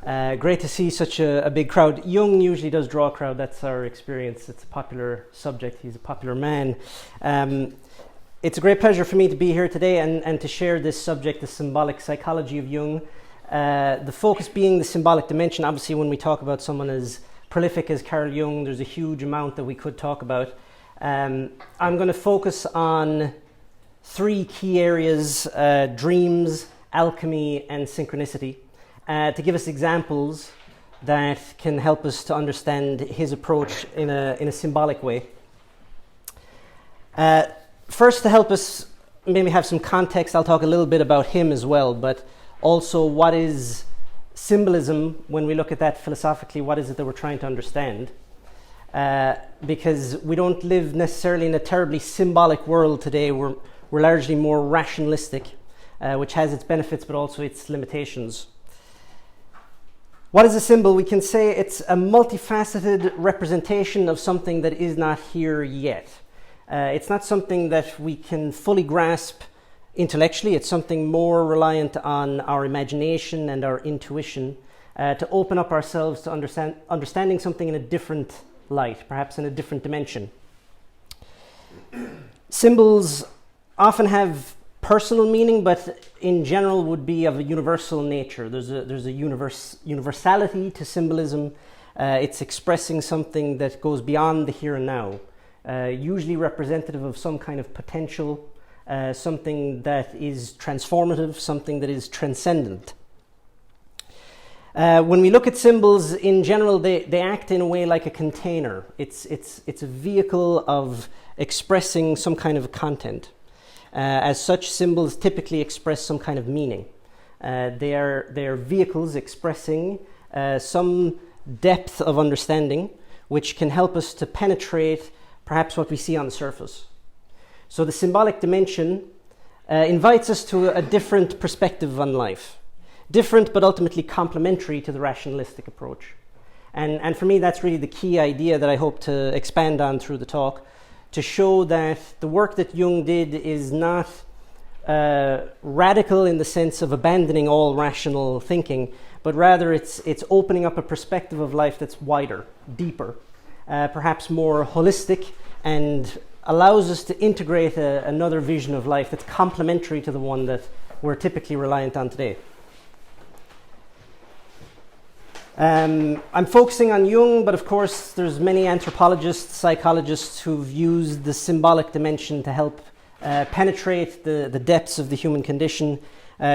Great to see such a big crowd. Jung usually does draw a crowd, that's our experience. It's a popular subject, he's a popular man. It's a great pleasure for me to be here today and to share this subject, the symbolic psychology of Jung. The focus being the symbolic dimension. Obviously, when we talk about someone as prolific as Carl Jung, there's a huge amount that we could talk about. I'm going to focus on three key areas, dreams, alchemy, and synchronicity, to give us examples that can help us to understand his approach in a symbolic way. First, to help us maybe have some context, I'll talk a little bit about him as well, but also what is symbolism when we look at that philosophically, what is it that we're trying to understand? Because we don't live necessarily in a terribly symbolic world today. We're largely more rationalistic, which has its benefits but also its limitations. What is a symbol? We can say it's a multifaceted representation of something that is not here yet. It's not something that we can fully grasp intellectually. It's something more reliant on our imagination and our intuition to open up ourselves to understanding something in a different light, perhaps in a different dimension. Symbols often have personal meaning, but in general would be of a universal nature. There's a universality to symbolism. It's expressing something that goes beyond the here and now, usually representative of some kind of potential, something that is transformative, something that is transcendent. When we look at symbols in general, they act in a way like a container. It's a vehicle of expressing some kind of content. As such, symbols typically express some kind of meaning. They are vehicles expressing some depth of understanding, which can help us to penetrate perhaps what we see on the surface. So the symbolic dimension invites us to a different perspective on life. Different but ultimately complementary to the rationalistic approach. And for me, that's really the key idea that I hope to expand on through the talk, to show that the work that Jung did is not radical in the sense of abandoning all rational thinking, but rather it's opening up a perspective of life that's wider, deeper, perhaps more holistic, and allows us to integrate another vision of life that's complementary to the one that we're typically reliant on today. I'm focusing on Jung, but of course there's many anthropologists, psychologists who've used the symbolic dimension to help penetrate the depths of the human condition,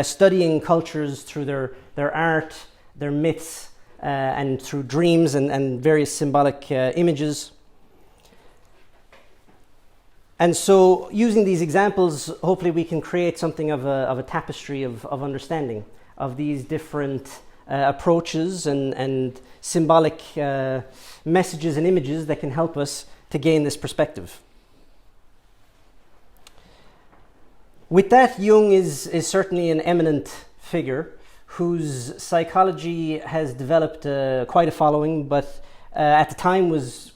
studying cultures through their art, their myths, and through dreams and various symbolic images. And so using these examples, hopefully we can create something of a tapestry of understanding of these different approaches and symbolic messages and images that can help us to gain this perspective. With that, Jung is certainly an eminent figure whose psychology has developed quite a following, but at the time was,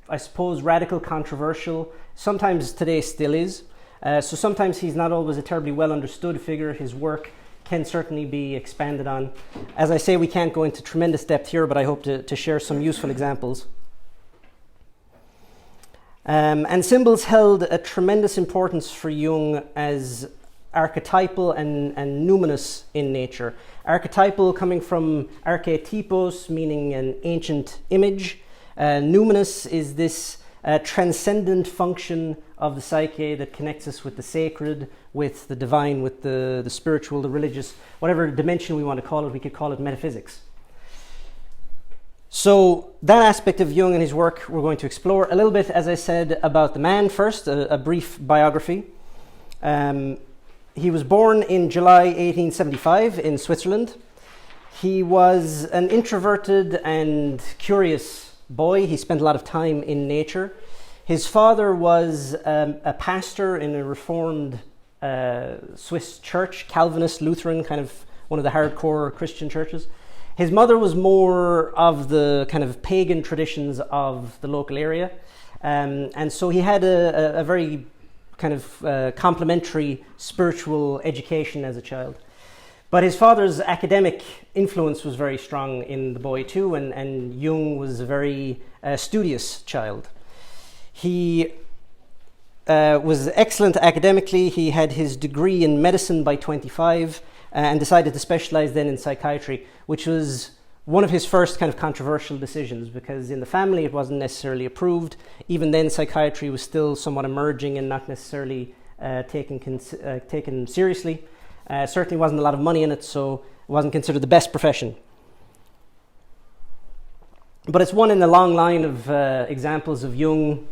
I suppose, radical, controversial. Sometimes today still is. So sometimes he's not always a terribly well understood figure. His work can certainly be expanded on. As I say, we can't go into tremendous depth here, but I hope to share some useful examples. And symbols held a tremendous importance for Jung as archetypal and numinous in nature. Archetypal coming from archetypos, meaning an ancient image. Numinous is this transcendent function of the psyche that connects us with the sacred, with the divine, with the spiritual, the religious, whatever dimension we want to call it. We could call it metaphysics. So that aspect of Jung and his work we're going to explore a little bit, as I said, about the man first, a brief biography. He was born in July 1875 in Switzerland. He was an introverted and curious boy. He spent a lot of time in nature. His father was a pastor in a reformed Swiss church, Calvinist, Lutheran, kind of one of the hardcore Christian churches. His mother was more of the kind of pagan traditions of the local area. And so he had a very kind of complementary spiritual education as a child. But his father's academic influence was very strong in the boy too, and Jung was a very studious child. He was excellent academically. He had his degree in medicine by 25 and decided to specialize then in psychiatry, which was one of his first kind of controversial decisions, because in the family it wasn't necessarily approved. Even then, psychiatry was still somewhat emerging and not necessarily taken seriously. Certainly wasn't a lot of money in it, so it wasn't considered the best profession. But it's one in a long line of examples of Jung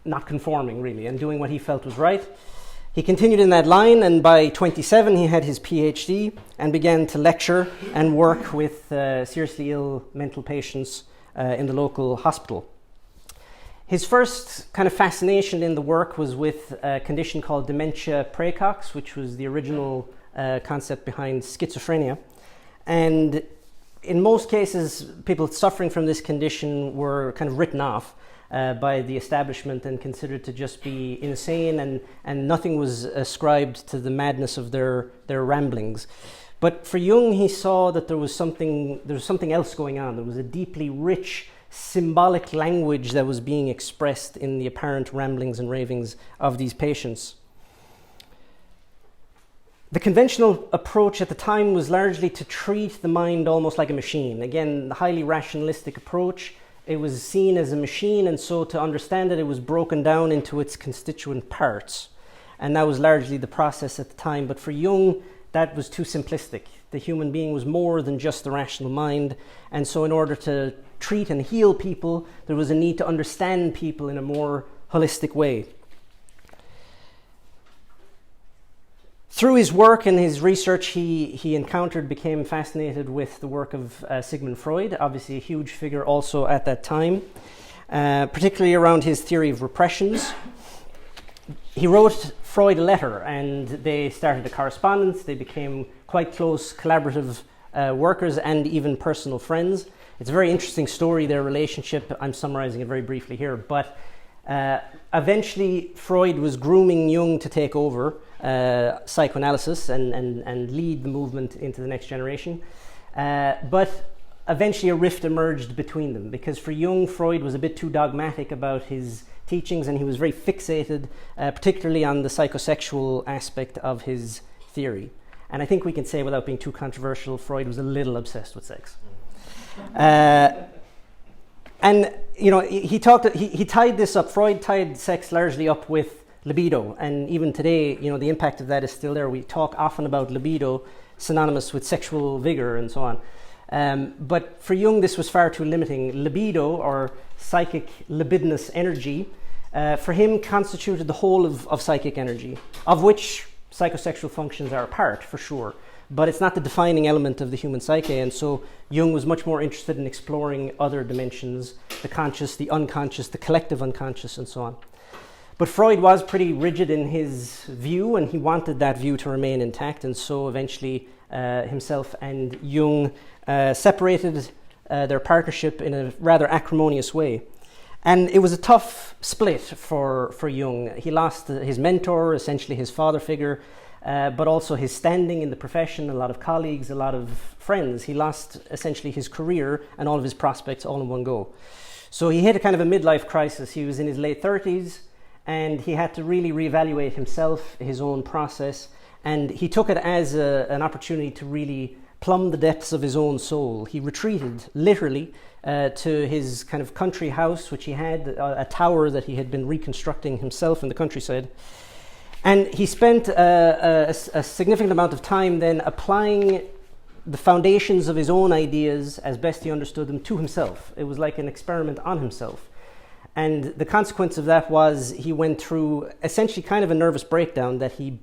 not conforming, really, and doing what he felt was right. He continued in that line, and by 27 he had his PhD and began to lecture and work with seriously ill mental patients in the local hospital. His first kind of fascination in the work was with a condition called dementia praecox, which was the original concept behind schizophrenia. And in most cases, people suffering from this condition were kind of written off by the establishment and considered to just be insane, and nothing was ascribed to the madness of their ramblings. But for Jung, he saw that there was something else going on. There was a deeply rich symbolic language that was being expressed in the apparent ramblings and ravings of these patients. The conventional approach at the time was largely to treat the mind almost like a machine. Again, the highly rationalistic approach. It was seen as a machine, and so to understand it, it was broken down into its constituent parts. And that was largely the process at the time. But for Jung, that was too simplistic. The human being was more than just the rational mind. And so in order to treat and heal people, there was a need to understand people in a more holistic way. Through his work and his research, he became fascinated with the work of Sigmund Freud, obviously a huge figure also at that time, particularly around his theory of repressions. He wrote Freud a letter, and they started a correspondence. They became quite close collaborative workers and even personal friends. It's a very interesting story, their relationship. I'm summarizing it very briefly here, but eventually Freud was grooming Jung to take over psychoanalysis and lead the movement into the next generation. But eventually a rift emerged between them, because for Jung, Freud was a bit too dogmatic about his teachings, and he was very fixated, particularly on the psychosexual aspect of his theory. And I think we can say, without being too controversial, Freud was a little obsessed with sex. And you know, he tied this up. Freud tied sex largely up with libido, and even today, you know, the impact of that is still there. We talk often about libido, synonymous with sexual vigor and so on. But for Jung, this was far too limiting. Libido, or psychic libidinous energy, for him constituted the whole of psychic energy, of which psychosexual functions are a part, for sure. But it's not the defining element of the human psyche, and so Jung was much more interested in exploring other dimensions, the conscious, the unconscious, the collective unconscious, and so on. But Freud was pretty rigid in his view, and he wanted that view to remain intact, and so eventually himself and Jung separated their partnership in a rather acrimonious way. And it was a tough split for Jung. He lost his mentor, essentially his father figure, but also his standing in the profession, a lot of colleagues, a lot of friends. He lost essentially his career and all of his prospects all in one go. So he hit a kind of a midlife crisis. He was in his late 30s, and he had to really reevaluate himself, his own process, and he took it as an opportunity to really plumb the depths of his own soul. He retreated, literally, to his kind of country house, which he had, a tower that he had been reconstructing himself in the countryside. And he spent a significant amount of time then applying the foundations of his own ideas as best he understood them to himself. It was like an experiment on himself. And the consequence of that was he went through essentially kind of a nervous breakdown, that he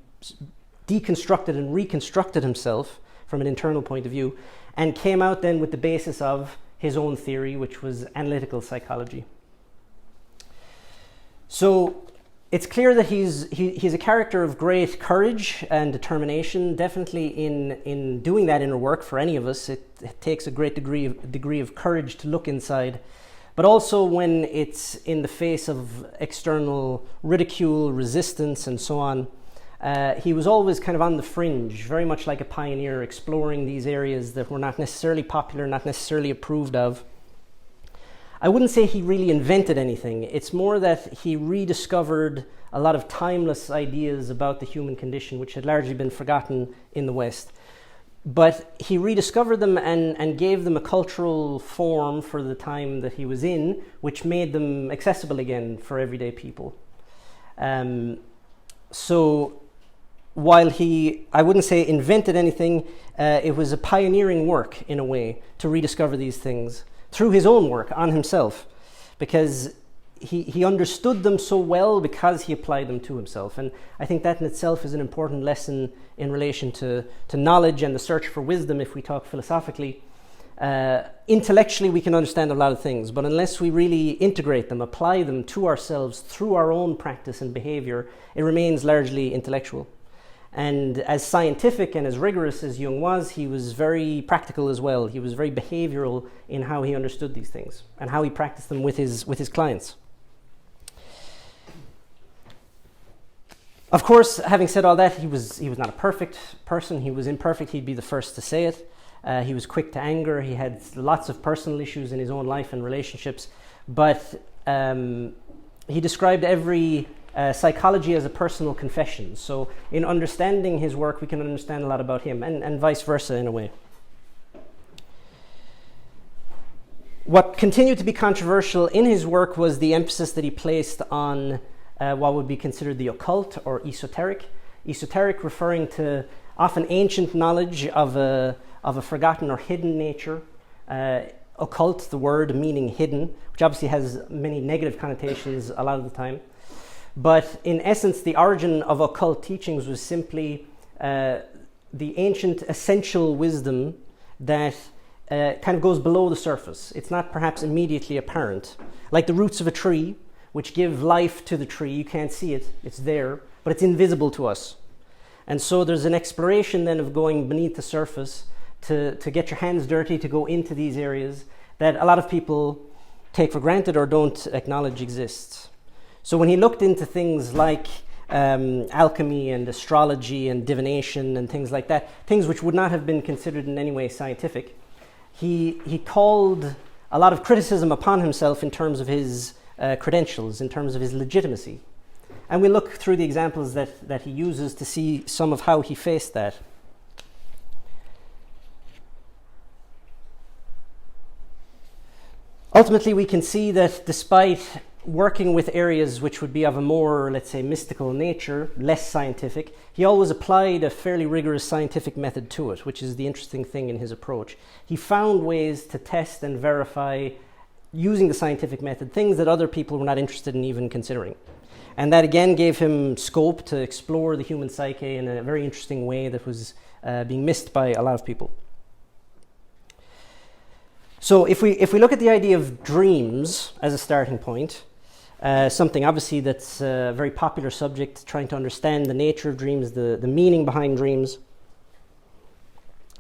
deconstructed and reconstructed himself from an internal point of view, and came out then with the basis of his own theory, which was analytical psychology. So it's clear that he's a character of great courage and determination. Definitely in doing that inner work, for any of us, it takes a great degree of courage to look inside. But also when it's in the face of external ridicule, resistance, and so on, he was always kind of on the fringe, very much like a pioneer, exploring these areas that were not necessarily popular, not necessarily approved of. I wouldn't say he really invented anything. It's more that he rediscovered a lot of timeless ideas about the human condition, which had largely been forgotten in the West. But he rediscovered them and gave them a cultural form for the time that he was in, which made them accessible again for everyday people. So while I wouldn't say invented anything, it was a pioneering work in a way to rediscover these things through his own work on himself, because he understood them so well because he applied them to himself. And I think that in itself is an important lesson in relation to knowledge and the search for wisdom, if we talk philosophically. Intellectually, we can understand a lot of things, but unless we really integrate them, apply them to ourselves through our own practice and behavior, it remains largely intellectual. And as scientific and as rigorous as Jung was, he was very practical as well. He was very behavioral in how he understood these things and how he practiced them with his clients. Of course, having said all that, he was not a perfect person. He was imperfect. He'd be the first to say it. He was quick to anger. He had lots of personal issues in his own life and relationships. But he described every psychology as a personal confession. So in understanding his work, we can understand a lot about him, and vice versa in a way. What continued to be controversial in his work was the emphasis that he placed on what would be considered the occult or esoteric. Esoteric referring to often ancient knowledge of a forgotten or hidden nature. Occult, the word meaning hidden, which obviously has many negative connotations a lot of the time. But in essence, the origin of occult teachings was simply the ancient essential wisdom that kind of goes below the surface. It's not perhaps immediately apparent. Like the roots of a tree, which give life to the tree. You can't see it, it's there, but it's invisible to us. And so there's an exploration then of going beneath the surface to get your hands dirty, to go into these areas that a lot of people take for granted or don't acknowledge exists. So when he looked into things like alchemy and astrology and divination and things like that, things which would not have been considered in any way scientific, he called a lot of criticism upon himself in terms of his credentials, in terms of his legitimacy. And we look through the examples that he uses to see some of how he faced that. Ultimately, we can see that despite working with areas which would be of a more, let's say, mystical nature, less scientific, he always applied a fairly rigorous scientific method to it, which is the interesting thing in his approach. He found ways to test and verify, using the scientific method, things that other people were not interested in even considering. And that again gave him scope to explore the human psyche in a very interesting way that was being missed by a lot of people. So if we look at the idea of dreams as a starting point, something obviously that's a very popular subject, trying to understand the nature of dreams, the meaning behind dreams.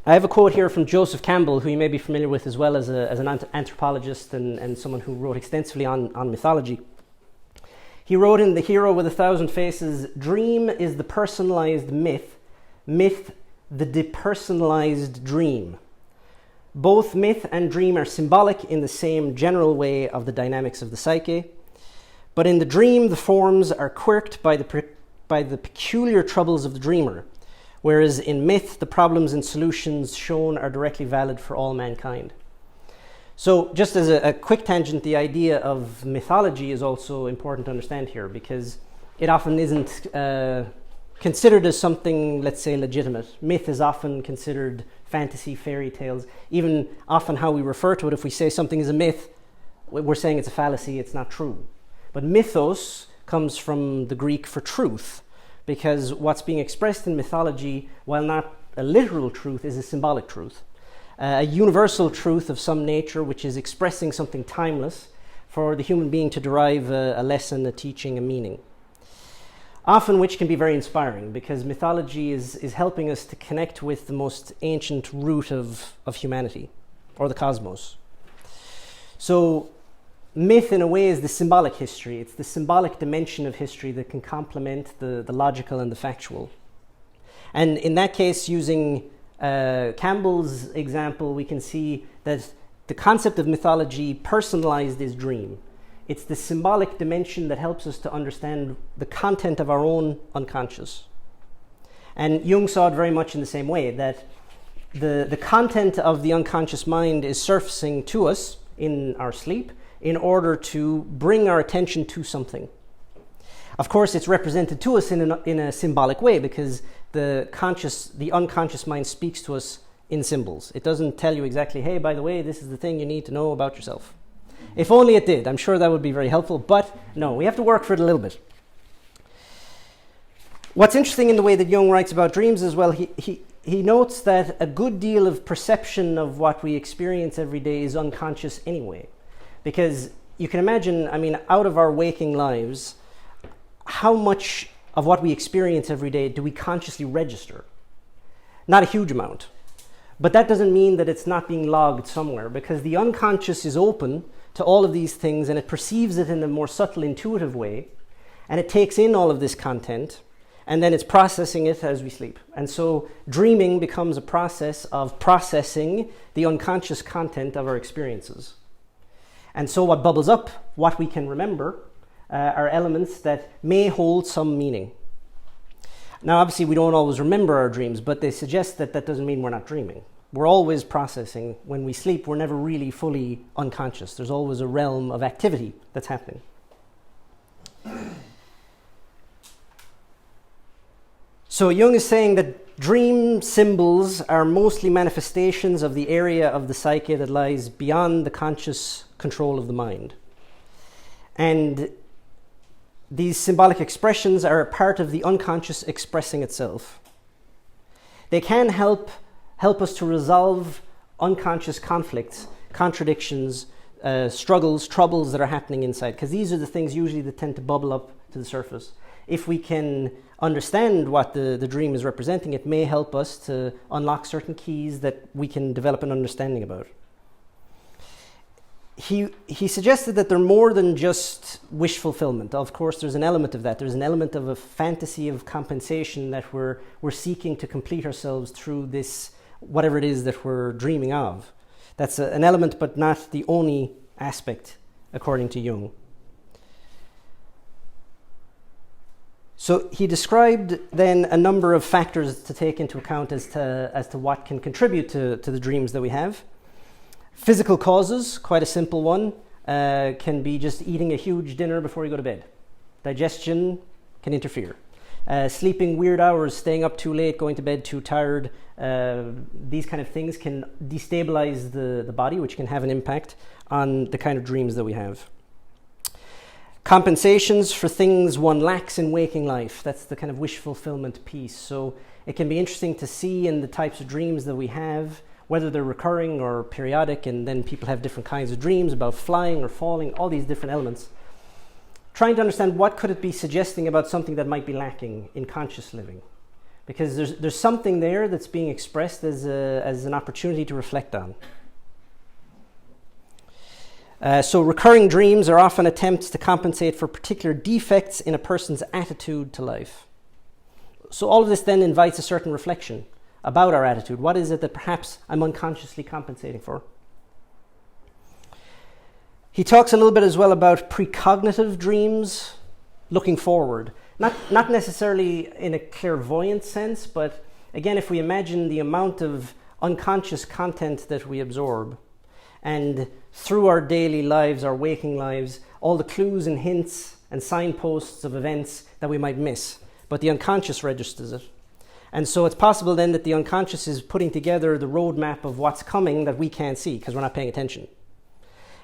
I have a quote here from Joseph Campbell, who you may be familiar with as well as an anthropologist and someone who wrote extensively on mythology. He wrote in The Hero with a Thousand Faces, "Dream is the personalized myth, myth the depersonalized dream. Both myth and dream are symbolic in the same general way of the dynamics of the psyche, but in the dream the forms are quirked by the peculiar troubles of the dreamer, whereas in myth the problems and solutions shown are directly valid for all mankind." So just as a quick tangent, the idea of mythology is also important to understand here, because it often isn't considered as something, let's say, legitimate. Myth is often considered fantasy, fairy tales. Even often how we refer to it, if we say something is a myth, we're saying it's a fallacy, it's not true. But mythos comes from the Greek for truth, because what's being expressed in mythology, while not a literal truth, is a symbolic truth. A universal truth of some nature which is expressing something timeless for the human being to derive a lesson, a teaching, a meaning. Often which can be very inspiring, because mythology is helping us to connect with the most ancient root of humanity, or the cosmos. So myth, in a way, is the symbolic history. It's the symbolic dimension of history that can complement the logical and the factual. And in that case, using Campbell's example, we can see that the concept of mythology personalized is dream. It's the symbolic dimension that helps us to understand the content of our own unconscious. And Jung saw it very much in the same way, that the content of the unconscious mind is surfacing to us in our sleep in order to bring our attention to something. Of course, it's represented to us in a symbolic way, because the unconscious mind speaks to us in symbols. It doesn't tell you exactly, hey, by the way, this is the thing you need to know about yourself. If only it did. I'm sure that would be very helpful, but no, we have to work for it a little bit. What's interesting in the way that Jung writes about dreams as well, he notes that a good deal of perception of what we experience every day is unconscious anyway. Because you can imagine, out of our waking lives, how much of what we experience every day do we consciously register? Not a huge amount. But that doesn't mean that it's not being logged somewhere, because the unconscious is open to all of these things, and it perceives it in a more subtle, intuitive way, and it takes in all of this content, and then it's processing it as we sleep. And so dreaming becomes a process of processing the unconscious content of our experiences. And so what bubbles up, what we can remember, are elements that may hold some meaning. Now, obviously, we don't always remember our dreams, but they suggest that that doesn't mean we're not dreaming. We're always processing. When we sleep, we're never really fully unconscious. There's always a realm of activity that's happening. So Jung is saying that dream symbols are mostly manifestations of the area of the psyche that lies beyond the conscious control of the mind. And these symbolic expressions are a part of the unconscious expressing itself. They can help us to resolve unconscious conflicts, contradictions, struggles, troubles that are happening inside, because these are the things usually that tend to bubble up to the surface. If we can understand what the dream is representing, it may help us to unlock certain keys that we can develop an understanding about. He suggested that they're more than just wish fulfillment. Of course, there's an element of that. There's an element of a fantasy of compensation that we're seeking to complete ourselves through this, whatever it is that we're dreaming of. That's an element, but not the only aspect, according to Jung. So he described then a number of factors to take into account as to what can contribute to the dreams that we have. Physical causes, quite a simple one, can be just eating a huge dinner before you go to bed. Digestion can interfere. Sleeping weird hours, staying up too late, going to bed too tired, these kind of things can destabilize the body, which can have an impact on the kind of dreams that we have. Compensations for things one lacks in waking life. That's the kind of wish fulfillment piece. So it can be interesting to see in the types of dreams that we have, whether they're recurring or periodic, and then people have different kinds of dreams about flying or falling, all these different elements. Trying to understand what could it be suggesting about something that might be lacking in conscious living. Because there's something there that's being expressed as an opportunity to reflect on. So recurring dreams are often attempts to compensate for particular defects in a person's attitude to life. So all of this then invites a certain reflection about our attitude. What is it that perhaps I'm unconsciously compensating for? He talks a little bit as well about precognitive dreams, looking forward. Not necessarily in a clairvoyant sense, but again, if we imagine the amount of unconscious content that we absorb, and through our daily lives, our waking lives, all the clues and hints and signposts of events that we might miss, but the unconscious registers it. And so it's possible then that the unconscious is putting together the roadmap of what's coming that we can't see because we're not paying attention.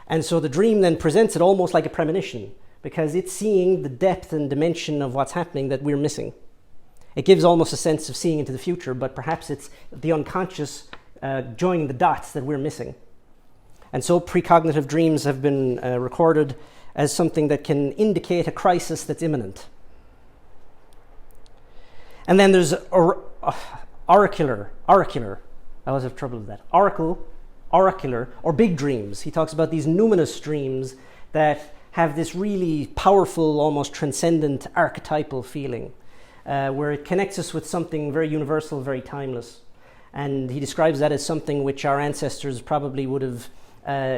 And so the dream then presents it almost like a premonition, because it's seeing the depth and dimension of what's happening that we're missing. It gives almost a sense of seeing into the future, but perhaps it's the unconscious joining the dots that we're missing. And so precognitive dreams have been recorded as something that can indicate a crisis that's imminent. And then there's oracular. I always have trouble with that. Oracular, or big dreams. He talks about these numinous dreams that have this really powerful, almost transcendent archetypal feeling, where it connects us with something very universal, very timeless. And he describes that as something which our ancestors probably would have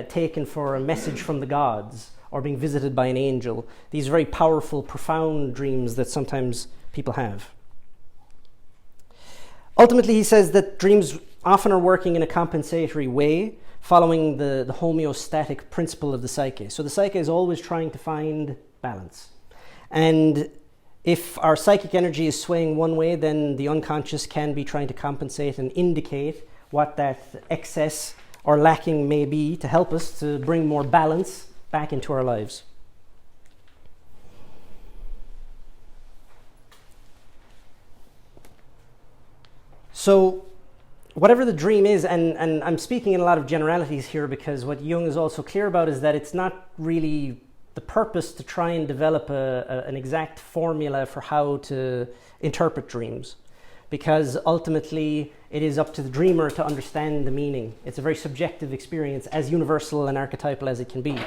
taken for a message from the gods or being visited by an angel. These very powerful, profound dreams that sometimes people have. Ultimately, he says that dreams often are working in a compensatory way, following the homeostatic principle of the psyche. So the psyche is always trying to find balance. And if our psychic energy is swaying one way, then the unconscious can be trying to compensate and indicate what that excess or lacking may be to help us to bring more balance back into our lives. So whatever the dream is, and I'm speaking in a lot of generalities here because what Jung is also clear about is that it's not really the purpose to try and develop an exact formula for how to interpret dreams, because ultimately it is up to the dreamer to understand the meaning. It's a very subjective experience, as universal and archetypal as it can be.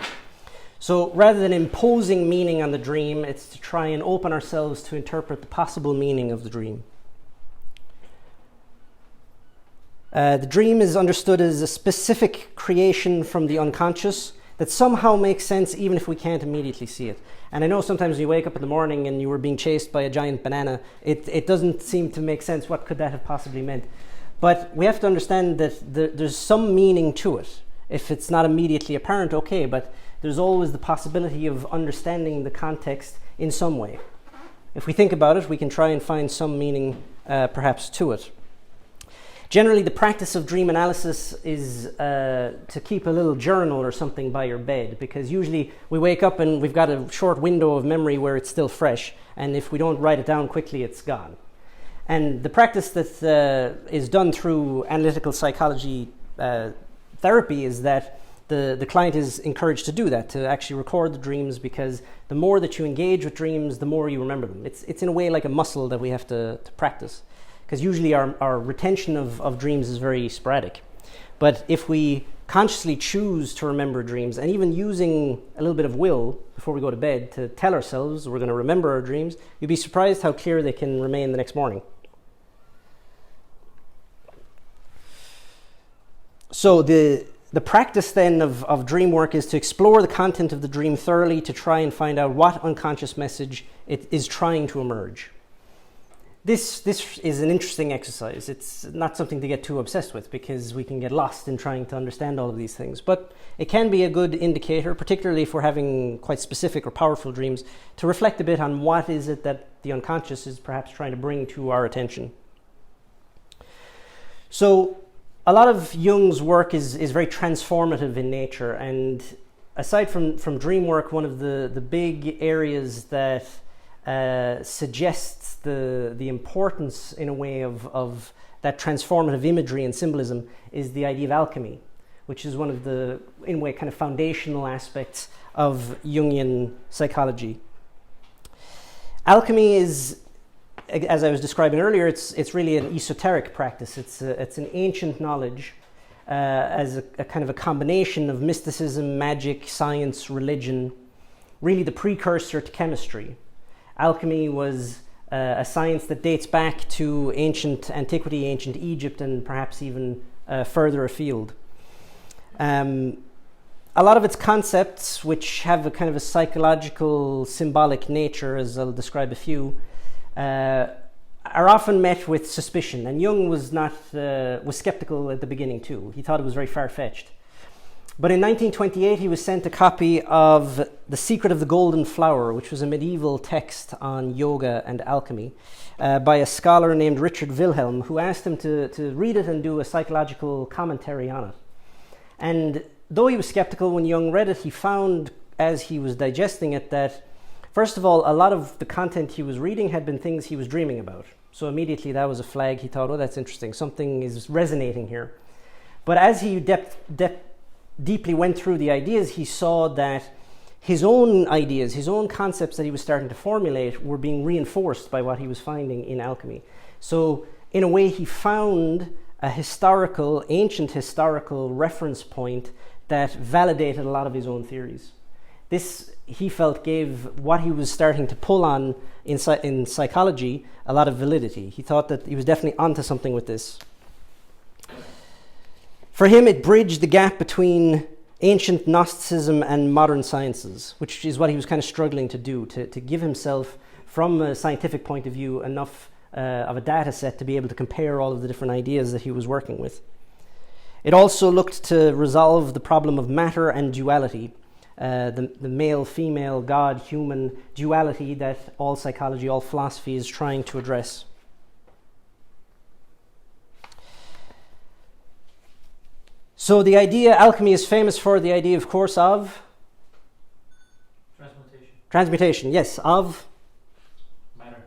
So rather than imposing meaning on the dream, it's to try and open ourselves to interpret the possible meaning of the dream. The dream is understood as a specific creation from the unconscious that somehow makes sense even if we can't immediately see it. And I know sometimes when you wake up in the morning and you were being chased by a giant banana, it doesn't seem to make sense. What could that have possibly meant? But we have to understand that there's some meaning to it. If it's not immediately apparent, okay, but there's always the possibility of understanding the context in some way. If we think about it, we can try and find some meaning perhaps to it. Generally, the practice of dream analysis is to keep a little journal or something by your bed, because usually we wake up and we've got a short window of memory where it's still fresh, and if we don't write it down quickly, it's gone. And the practice that is done through analytical psychology therapy is that the client is encouraged to do that, to actually record the dreams, because the more that you engage with dreams, the more you remember them. It's in a way like a muscle that we have to practice. Because usually our retention of dreams is very sporadic. But if we consciously choose to remember dreams, and even using a little bit of will before we go to bed to tell ourselves we're going to remember our dreams, you'd be surprised how clear they can remain the next morning. So the practice then of dream work is to explore the content of the dream thoroughly to try and find out what unconscious message it is trying to emerge. This is an interesting exercise. It's not something to get too obsessed with, because we can get lost in trying to understand all of these things. But it can be a good indicator, particularly if we're having quite specific or powerful dreams, to reflect a bit on what is it that the unconscious is perhaps trying to bring to our attention. So a lot of Jung's work is very transformative in nature. And aside from dream work, one of the big areas that suggests the importance in a way of that transformative imagery and symbolism is the idea of alchemy, which is one of the, in a way, kind of foundational aspects of Jungian psychology. Alchemy is, as I was describing earlier, it's really an esoteric practice. It's an ancient knowledge as a kind of a combination of mysticism, magic, science, religion, really the precursor to chemistry. Alchemy was a science that dates back to ancient antiquity, ancient Egypt, and perhaps even further afield. A lot of its concepts, which have a kind of a psychological, symbolic nature, as I'll describe a few, are often met with suspicion. And Jung was skeptical at the beginning too. He thought it was very far-fetched. But in 1928, he was sent a copy of The Secret of the Golden Flower, which was a medieval text on yoga and alchemy, by a scholar named Richard Wilhelm, who asked him to read it and do a psychological commentary on it. And though he was skeptical when Jung read it, he found, as he was digesting it, that, first of all, a lot of the content he was reading had been things he was dreaming about. So immediately that was a flag. He thought, oh, that's interesting. Something is resonating here. But as he deeply went through the ideas, he saw that his own ideas, his own concepts that he was starting to formulate were being reinforced by what he was finding in alchemy. So in a way, he found a ancient historical reference point that validated a lot of his own theories. This, he felt, gave what he was starting to pull on in psychology a lot of validity. He thought that he was definitely onto something with this. For him, it bridged the gap between ancient Gnosticism and modern sciences, which is what he was kind of struggling to do, to give himself, from a scientific point of view, enough of a data set to be able to compare all of the different ideas that he was working with. It also looked to resolve the problem of matter and duality, the male, female, God, human duality that all psychology, all philosophy is trying to address. So the idea, alchemy is famous for the idea, of course, of transmutation, yes, of matter.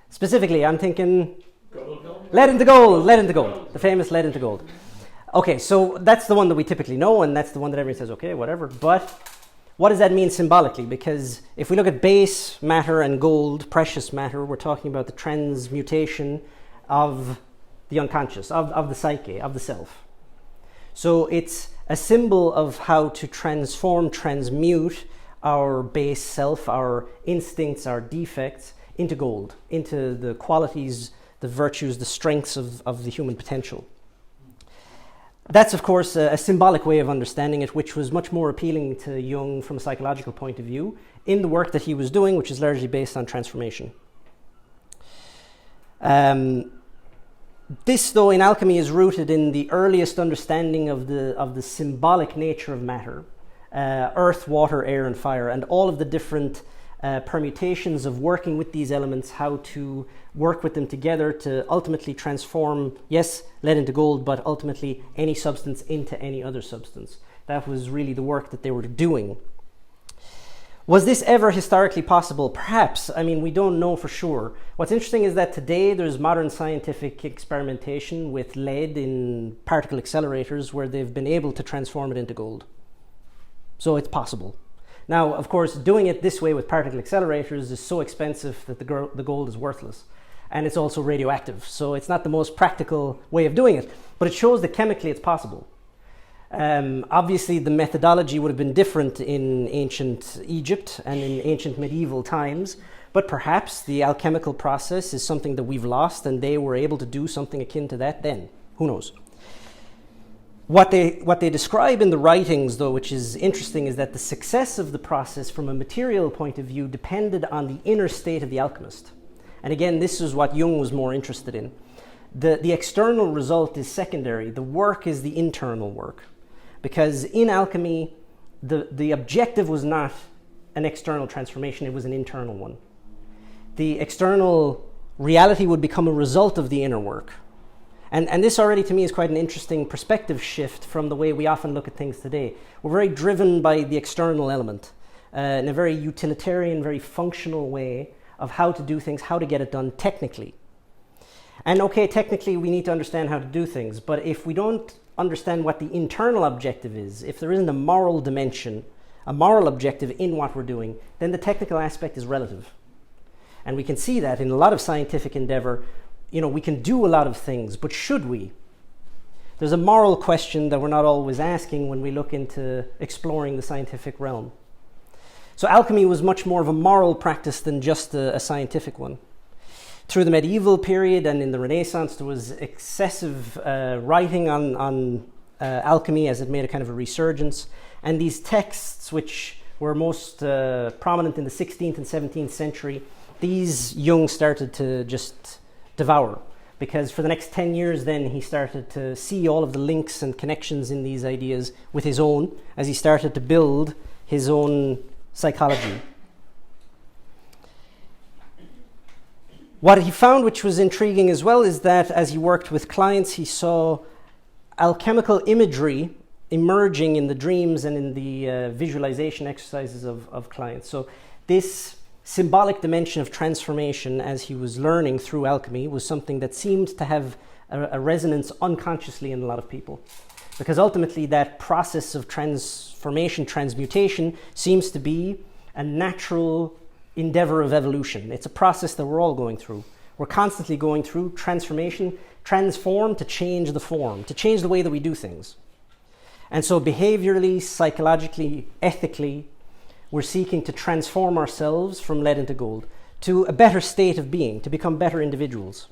Specifically, I'm thinking Gold. lead into gold, the famous lead into gold. Okay, so that's the one that we typically know, and that's the one that everyone says, okay, whatever. But what does that mean symbolically? Because if we look at base matter and gold, precious matter, we're talking about the transmutation of the unconscious, of the psyche, of the self. So it's a symbol of how to transform, transmute our base self, our instincts, our defects, into gold, into the qualities, the virtues, the strengths of the human potential. That's, of course, a symbolic way of understanding it, which was much more appealing to Jung from a psychological point of view in the work that he was doing, which is largely based on transformation. This, though, in alchemy is rooted in the earliest understanding of the symbolic nature of matter, earth, water, air, and fire, and all of the different permutations of working with these elements, how to work with them together to ultimately transform, yes, lead into gold, but ultimately any substance into any other substance. That was really the work that they were doing. Was this ever historically possible? Perhaps. I mean, we don't know for sure. What's interesting is that today there's modern scientific experimentation with lead in particle accelerators where they've been able to transform it into gold. So it's possible. Now, of course, doing it this way with particle accelerators is so expensive that the gold is worthless. And it's also radioactive. So it's not the most practical way of doing it. But it shows that chemically it's possible. Obviously, the methodology would have been different in ancient Egypt and in ancient medieval times, but perhaps the alchemical process is something that we've lost and they were able to do something akin to that then. Who knows? What they describe in the writings, though, which is interesting, is that the success of the process from a material point of view depended on the inner state of the alchemist. And again, this is what Jung was more interested in. The external result is secondary. The work is the internal work. Because in alchemy, the objective was not an external transformation, it was an internal one. The external reality would become a result of the inner work. And this already to me is quite an interesting perspective shift from the way we often look at things today. We're very driven by the external element in a very utilitarian, very functional way of how to do things, how to get it done technically. And okay, technically we need to understand how to do things, but if we don't understand what the internal objective is, if there isn't a moral dimension, a moral objective in what we're doing, then the technical aspect is relative. And we can see that in a lot of scientific endeavor. You know, we can do a lot of things, but should we? There's a moral question that we're not always asking when we look into exploring the scientific realm. So alchemy was much more of a moral practice than just a scientific one. Through the medieval period and in the Renaissance, there was excessive writing on alchemy as it made a kind of a resurgence. And these texts, which were most prominent in the 16th and 17th century, these Jung started to just devour. Because for the next 10 years then, he started to see all of the links and connections in these ideas with his own, as he started to build his own psychology. What he found, which was intriguing as well, is that as he worked with clients, he saw alchemical imagery emerging in the dreams and in the visualization exercises of clients. So this symbolic dimension of transformation, as he was learning through alchemy, was something that seemed to have a resonance unconsciously in a lot of people. Because ultimately that process of transformation, transmutation, seems to be a natural endeavor of evolution. It's a process that we're all going through. We're constantly going through transformation, transform to change the form, to change the way that we do things. And so behaviorally, psychologically, ethically, we're seeking to transform ourselves from lead into gold to a better state of being, to become better individuals.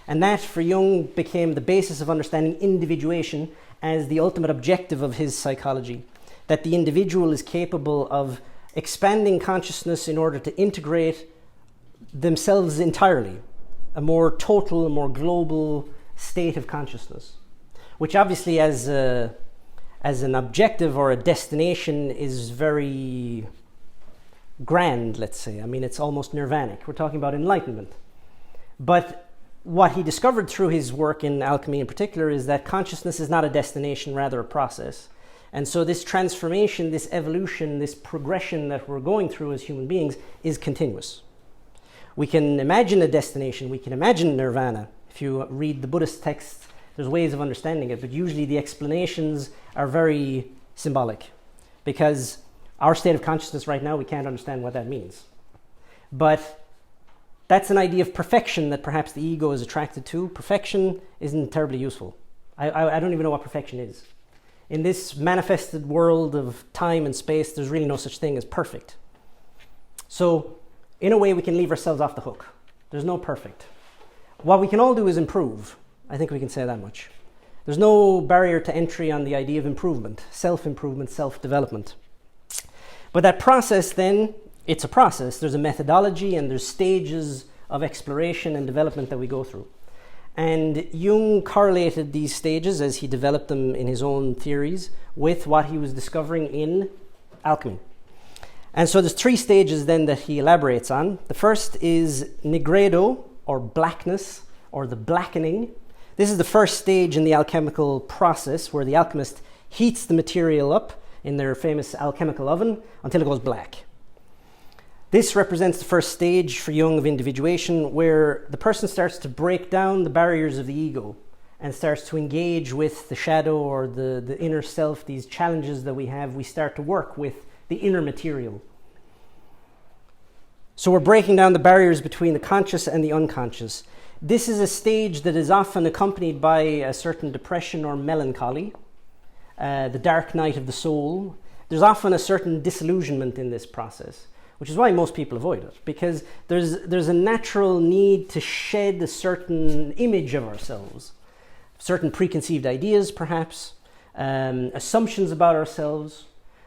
And that, for Jung, became the basis of understanding individuation as the ultimate objective of his psychology, that the individual is capable of expanding consciousness in order to integrate themselves entirely, a more total, a more global state of consciousness, which obviously as an objective or a destination is very grand, let's say. I mean, it's almost nirvanic. We're talking about enlightenment. But what he discovered through his work in alchemy in particular is that consciousness is not a destination, rather a process. And so this transformation, this evolution, this progression that we're going through as human beings is continuous. We can imagine a destination, we can imagine nirvana. If you read the Buddhist texts, there's ways of understanding it, but usually the explanations are very symbolic, because our state of consciousness right now, we can't understand what that means. But that's an idea of perfection that perhaps the ego is attracted to. Perfection isn't terribly useful. I don't even know what perfection is. In this manifested world of time and space, there's really no such thing as perfect. So, in a way, we can leave ourselves off the hook. There's no perfect. What we can all do is improve. I think we can say that much. There's no barrier to entry on the idea of improvement, self-improvement, self-development. But that process then, it's a process. There's a methodology and there's stages of exploration and development that we go through. And Jung correlated these stages as he developed them in his own theories with what he was discovering in alchemy. And so there's 3 stages then that he elaborates on. The first is nigredo, or blackness, or the blackening. This is the first stage in the alchemical process where the alchemist heats the material up in their famous alchemical oven until it goes black. This represents the first stage for Jung of individuation, where the person starts to break down the barriers of the ego and starts to engage with the shadow or the inner self, these challenges that we have. We start to work with the inner material. So we're breaking down the barriers between the conscious and the unconscious. This is a stage that is often accompanied by a certain depression or melancholy, the dark night of the soul. There's often a certain disillusionment in this process, which is why most people avoid it, because there's a natural need to shed a certain image of ourselves, certain preconceived ideas perhaps, assumptions about ourselves.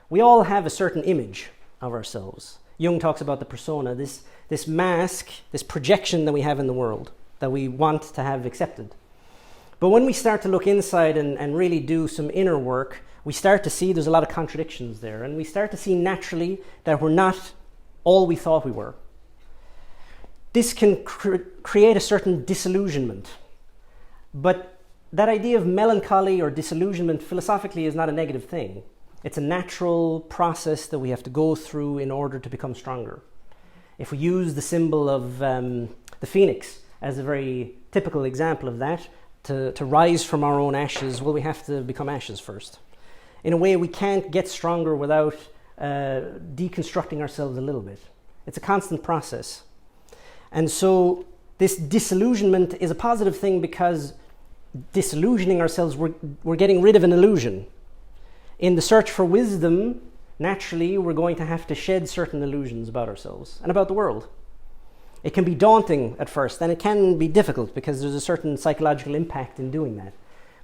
We all have a certain image of ourselves. Jung talks about the persona, this mask, this projection that we have in the world that we want to have accepted. But when we start to look inside and really do some inner work, we start to see there's a lot of contradictions there, and we start to see naturally that we're not all we thought we were. This can create a certain disillusionment. But that idea of melancholy or disillusionment philosophically is not a negative thing. It's a natural process that we have to go through in order to become stronger. If we use the symbol of the phoenix as a very typical example of that, to rise from our own ashes, well, we have to become ashes first. In a way, we can't get stronger without deconstructing ourselves a little bit. It's a constant process. And so this disillusionment is a positive thing, because disillusioning ourselves, we're getting rid of an illusion. In the search for wisdom, naturally, we're going to have to shed certain illusions about ourselves and about the world. It can be daunting at first, and it can be difficult because there's a certain psychological impact in doing that.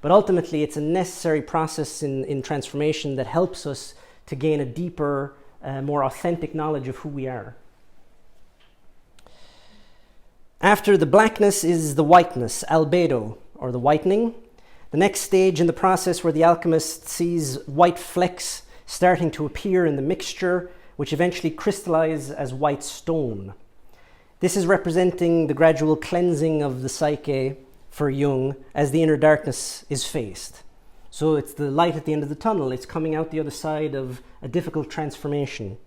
But ultimately, it's a necessary process in transformation that helps us to gain a deeper, more authentic knowledge of who we are. After the blackness is the whiteness, albedo, or the whitening. The next stage in the process where the alchemist sees white flecks starting to appear in the mixture, which eventually crystallize as white stone. This is representing the gradual cleansing of the psyche for Jung as the inner darkness is faced. So it's the light at the end of the tunnel. It's coming out the other side of a difficult transformation.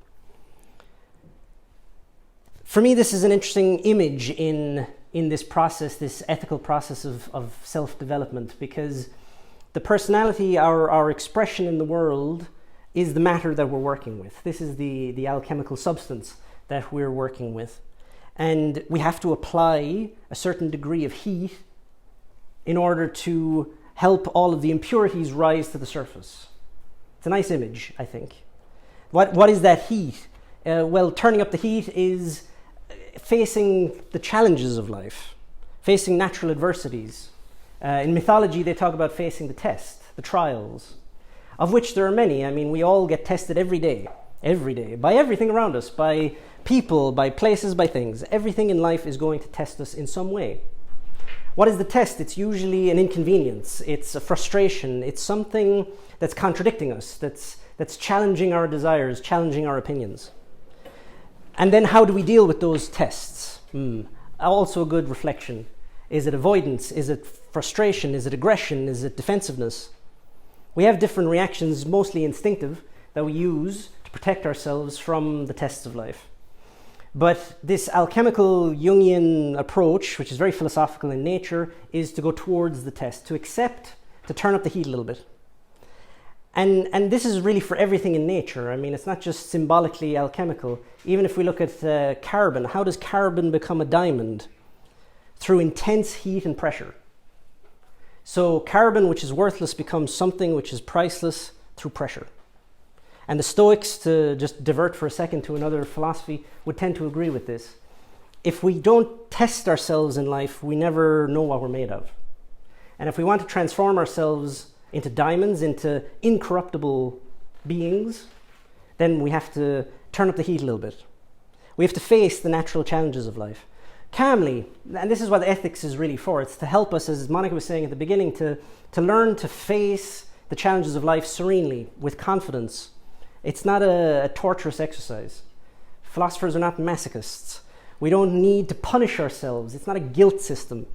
For me, this is an interesting image in this process, this ethical process of self-development, because the personality, our expression in the world, is the matter that we're working with. This is the alchemical substance that we're working with. And we have to apply a certain degree of heat in order to help all of the impurities rise to the surface. It's a nice image, I think. What is that heat? Well, turning up the heat is facing the challenges of life, facing natural adversities. In mythology, they talk about facing the test, the trials, of which there are many. I mean, we all get tested every day, by everything around us, by people, by places, by things. Everything in life is going to test us in some way. What is the test? It's usually an inconvenience, it's a frustration, it's something that's contradicting us, that's challenging our desires, challenging our opinions. And then how do we deal with those tests? Also a good reflection. Is it avoidance? Is it frustration? Is it aggression? Is it defensiveness? We have different reactions, mostly instinctive, that we use to protect ourselves from the tests of life. But this alchemical Jungian approach, which is very philosophical in nature, is to go towards the test, to accept, to turn up the heat a little bit. And this is really for everything in nature. I mean, it's not just symbolically alchemical. Even if we look at carbon, how does carbon become a diamond? Through intense heat and pressure. So carbon, which is worthless, becomes something which is priceless through pressure. And the Stoics, to just divert for a second to another philosophy, would tend to agree with this. If we don't test ourselves in life, we never know what we're made of. And if we want to transform ourselves into diamonds, into incorruptible beings, then we have to turn up the heat a little bit. We have to face the natural challenges of life calmly. And this is what ethics is really for. It's to help us, as Monica was saying at the beginning, to learn to face the challenges of life serenely, with confidence. It's not a torturous exercise. Philosophers are not masochists. We don't need to punish ourselves. It's not a guilt system.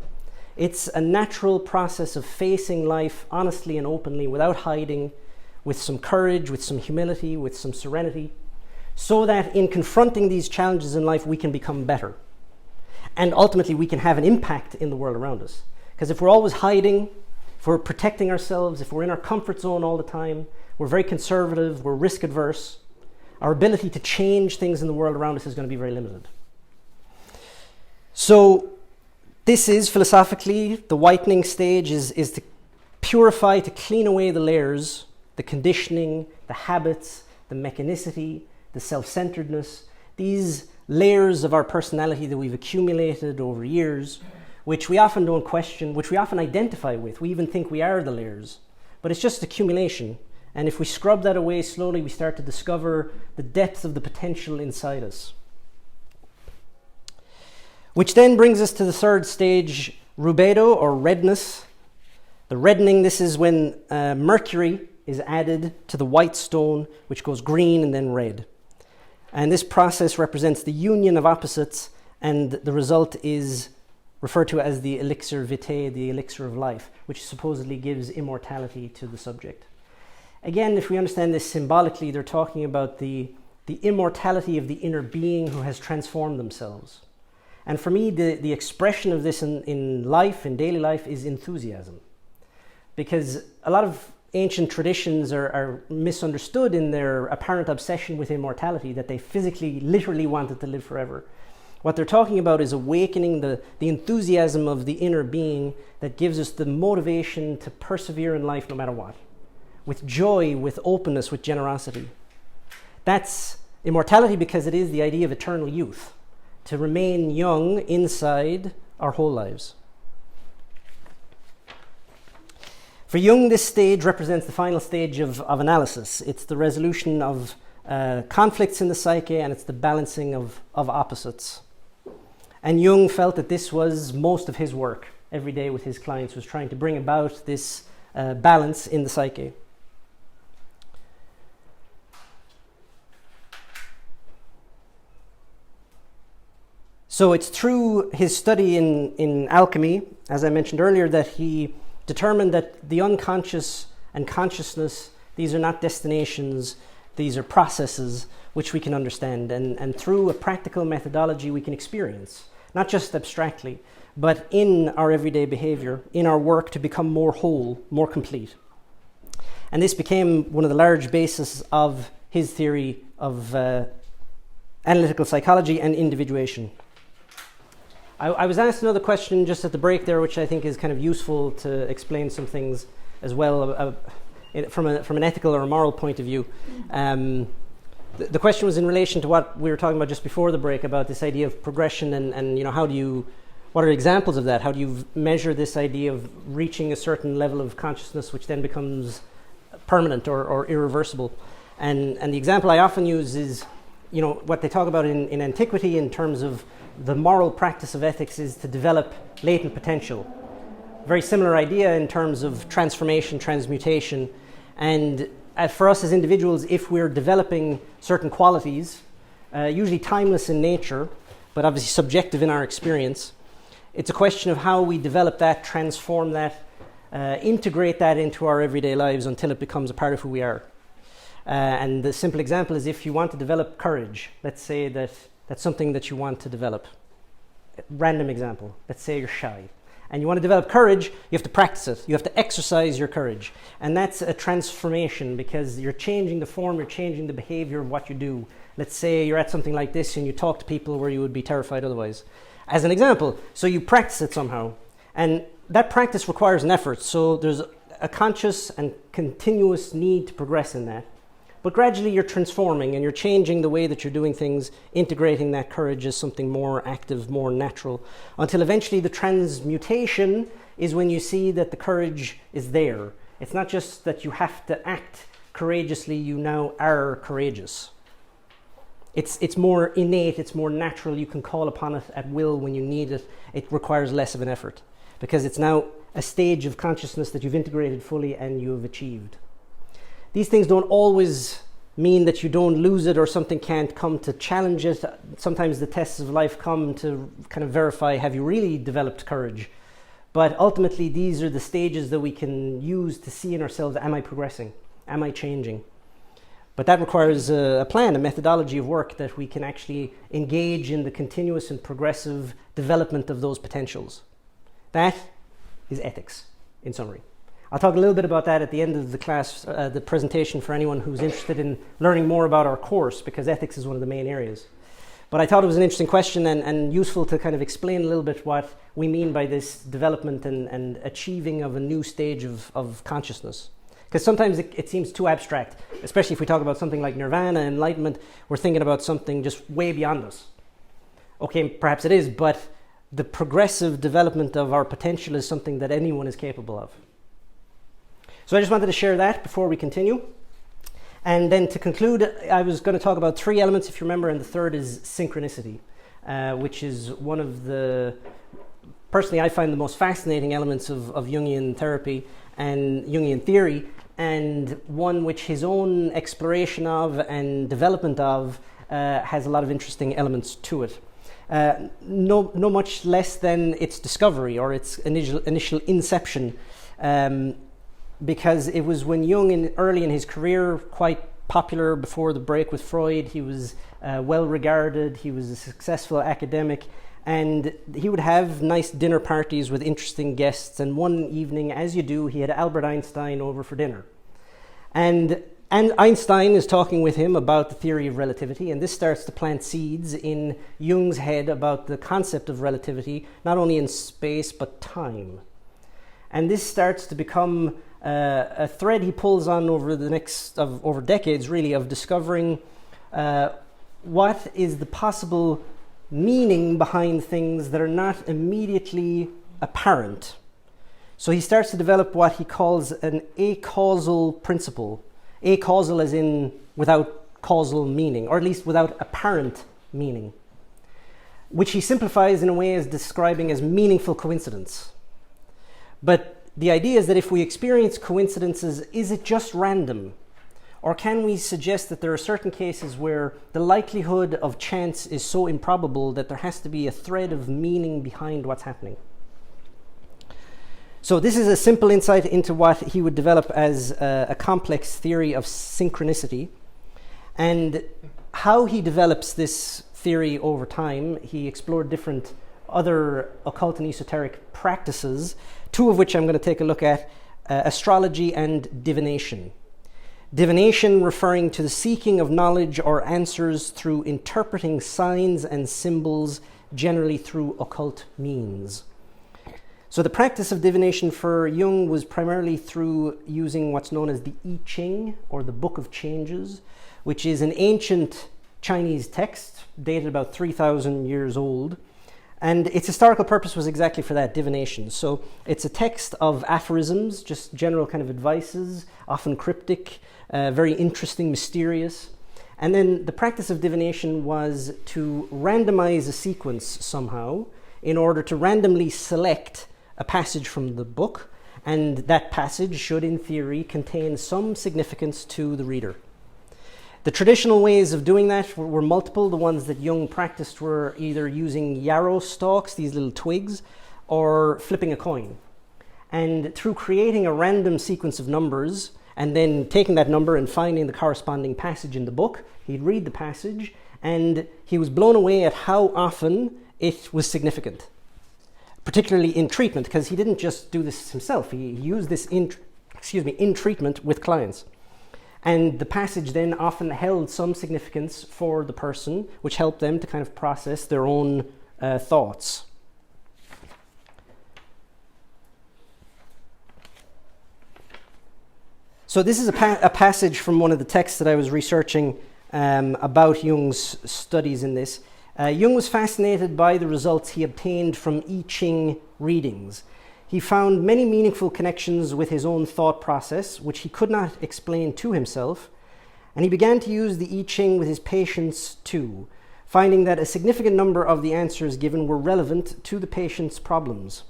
It's a natural process of facing life honestly and openly, without hiding, with some courage, with some humility, with some serenity, so that in confronting these challenges in life, we can become better. And ultimately, we can have an impact in the world around us. Because if we're always hiding, if we're protecting ourselves, if we're in our comfort zone all the time, we're very conservative, we're risk adverse, our ability to change things in the world around us is going to be very limited. So this is, philosophically, the whitening stage is to purify, to clean away the layers, the conditioning, the habits, the mechanicity, the self-centeredness, these layers of our personality that we've accumulated over years, which we often don't question, which we often identify with. We even think we are the layers, but it's just accumulation. And if we scrub that away slowly, we start to discover the depth of the potential inside us. Which then brings us to the third stage, rubedo, or redness. The reddening, this is when mercury is added to the white stone, which goes green and then red. And this process represents the union of opposites, and the result is referred to as the elixir vitae, the elixir of life, which supposedly gives immortality to the subject. Again, if we understand this symbolically, they're talking about the immortality of the inner being who has transformed themselves. And for me, the expression of this in life, in daily life, is enthusiasm. Because a lot of ancient traditions are misunderstood in their apparent obsession with immortality, that they physically, literally wanted to live forever. What they're talking about is awakening the enthusiasm of the inner being that gives us the motivation to persevere in life no matter what. With joy, with openness, with generosity. That's immortality, because it is the idea of eternal youth, to remain young inside our whole lives. For Jung, this stage represents the final stage of analysis. It's the resolution of conflicts in the psyche, and it's the balancing of opposites. And Jung felt that this was most of his work every day with his clients, was trying to bring about this balance in the psyche. So it's through his study in alchemy, as I mentioned earlier, that he determined that the unconscious and consciousness, these are not destinations, these are processes which we can understand. And through a practical methodology we can experience, not just abstractly, but in our everyday behavior, in our work, to become more whole, more complete. And this became one of the large bases of his theory of analytical psychology and individuation. I was asked another question just at the break there, which I think is kind of useful to explain some things as well from an ethical or a moral point of view. the question was in relation to what we were talking about just before the break about this idea of progression and what are examples of that? How do you measure this idea of reaching a certain level of consciousness which then becomes permanent or irreversible? And the example I often use is, what they talk about in antiquity in terms of the moral practice of ethics is to develop latent potential. Very similar idea in terms of transformation, transmutation, and for us as individuals, if we're developing certain qualities, usually timeless in nature, but obviously subjective in our experience, it's a question of how we develop that, transform that, integrate that into our everyday lives until it becomes a part of who we are. And the simple example is if you want to develop courage, let's say that's something that you want to develop. Random example, let's say you're shy. And you want to develop courage, you have to practice it. You have to exercise your courage. And that's a transformation because you're changing the form, you're changing the behavior of what you do. Let's say you're at something like this and you talk to people where you would be terrified otherwise. As an example, so you practice it somehow. And that practice requires an effort. So there's a conscious and continuous need to progress in that. But gradually you're transforming and you're changing the way that you're doing things, integrating that courage as something more active, more natural, until eventually the transmutation is when you see that the courage is there. It's not just that you have to act courageously, you now are courageous. It's more innate, it's more natural, you can call upon it at will when you need it. It requires less of an effort because it's now a stage of consciousness that you've integrated fully and you've achieved. These things don't always mean that you don't lose it or something can't come to challenge it. Sometimes the tests of life come to kind of verify, have you really developed courage? But ultimately, these are the stages that we can use to see in ourselves, am I progressing? Am I changing? But that requires a plan, a methodology of work that we can actually engage in the continuous and progressive development of those potentials. That is ethics, in summary. I'll talk a little bit about that at the end of the class, the presentation for anyone who's interested in learning more about our course, because ethics is one of the main areas. But I thought it was an interesting question and useful to kind of explain a little bit what we mean by this development and achieving of a new stage of consciousness. Because sometimes it seems too abstract, especially if we talk about something like nirvana, enlightenment, we're thinking about something just way beyond us. Okay, perhaps it is, but the progressive development of our potential is something that anyone is capable of. So I just wanted to share that before we continue. And then to conclude, I was going to talk about three elements, if you remember, and the third is synchronicity, which is one of the, personally I find the most fascinating elements of Jungian therapy and Jungian theory, and one which his own exploration of and development of has a lot of interesting elements to it. No much less than its discovery or its initial inception. Because it was when Jung, early in his career, quite popular before the break with Freud, he was well regarded, he was a successful academic, and he would have nice dinner parties with interesting guests, and one evening, as you do, he had Albert Einstein over for dinner. And Einstein is talking with him about the theory of relativity, and this starts to plant seeds in Jung's head about the concept of relativity, not only in space, but time. And this starts to become a thread he pulls on over over decades, really, of discovering what is the possible meaning behind things that are not immediately apparent. So he starts to develop what he calls an acausal principle. Acausal as in without causal meaning, or at least without apparent meaning, which he simplifies in a way as describing as meaningful coincidence. But the idea is that if we experience coincidences, is it just random? Or can we suggest that there are certain cases where the likelihood of chance is so improbable that there has to be a thread of meaning behind what's happening? So this is a simple insight into what he would develop as a complex theory of synchronicity. And how he develops this theory over time, he explored different other occult and esoteric practices, two of which I'm going to take a look at, astrology and divination. Divination referring to the seeking of knowledge or answers through interpreting signs and symbols, generally through occult means. So the practice of divination for Jung was primarily through using what's known as the I Ching, or the Book of Changes, which is an ancient Chinese text dated about 3,000 years old. And its historical purpose was exactly for that, divination. So it's a text of aphorisms, just general kind of advices, often cryptic, very interesting, mysterious. And then the practice of divination was to randomize a sequence somehow in order to randomly select a passage from the book, and that passage should, in theory, contain some significance to the reader. The traditional ways of doing that were multiple. The ones that Jung practiced were either using yarrow stalks, these little twigs, or flipping a coin. And through creating a random sequence of numbers, and then taking that number and finding the corresponding passage in the book, he'd read the passage, and he was blown away at how often it was significant, particularly in treatment, because he didn't just do this himself. He used this in treatment with clients. And the passage then often held some significance for the person, which helped them to kind of process their own thoughts. So this is a passage from one of the texts that I was researching about Jung's studies in this. Jung was fascinated by the results he obtained from I Ching readings. He found many meaningful connections with his own thought process, which he could not explain to himself, and he began to use the I Ching with his patients too, finding that a significant number of the answers given were relevant to the patient's problems.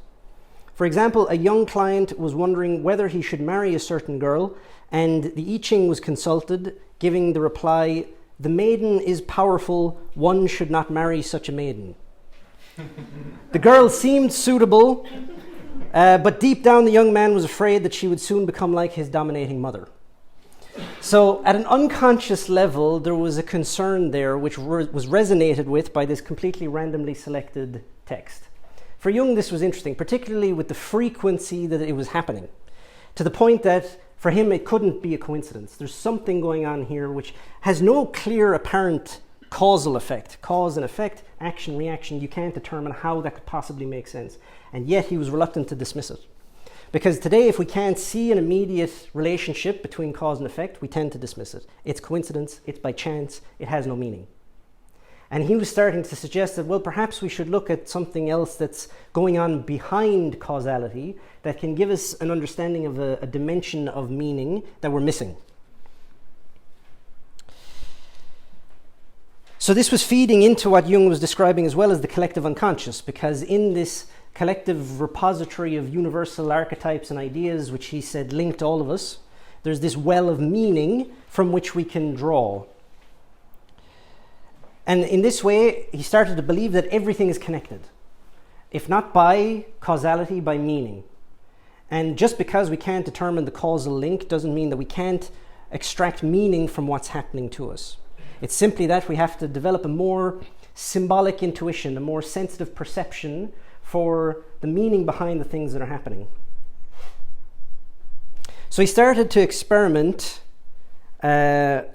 For example, a young client was wondering whether he should marry a certain girl, and the I Ching was consulted, giving the reply, "The maiden is powerful, one should not marry such a maiden." The girl seemed suitable, but deep down the young man was afraid that she would soon become like his dominating mother. So at an unconscious level, there was a concern there which was resonated with by this completely randomly selected text. For Jung, this was interesting, particularly with the frequency that it was happening, to the point that for him it couldn't be a coincidence. There's something going on here which has no clear apparent causal effect. Cause and effect, action, reaction, you can't determine how that could possibly make sense. And yet he was reluctant to dismiss it. Because today, if we can't see an immediate relationship between cause and effect, we tend to dismiss it. It's coincidence, it's by chance, it has no meaning. And he was starting to suggest that, well, perhaps we should look at something else that's going on behind causality that can give us an understanding of a dimension of meaning that we're missing. So this was feeding into what Jung was describing as well as the collective unconscious, because in this collective repository of universal archetypes and ideas, which he said linked all of us, there's this well of meaning from which we can draw. And in this way, he started to believe that everything is connected, if not by causality, by meaning. And just because we can't determine the causal link doesn't mean that we can't extract meaning from what's happening to us. It's simply that we have to develop a more symbolic intuition, a more sensitive perception for the meaning behind the things that are happening. So he started to experiment, trying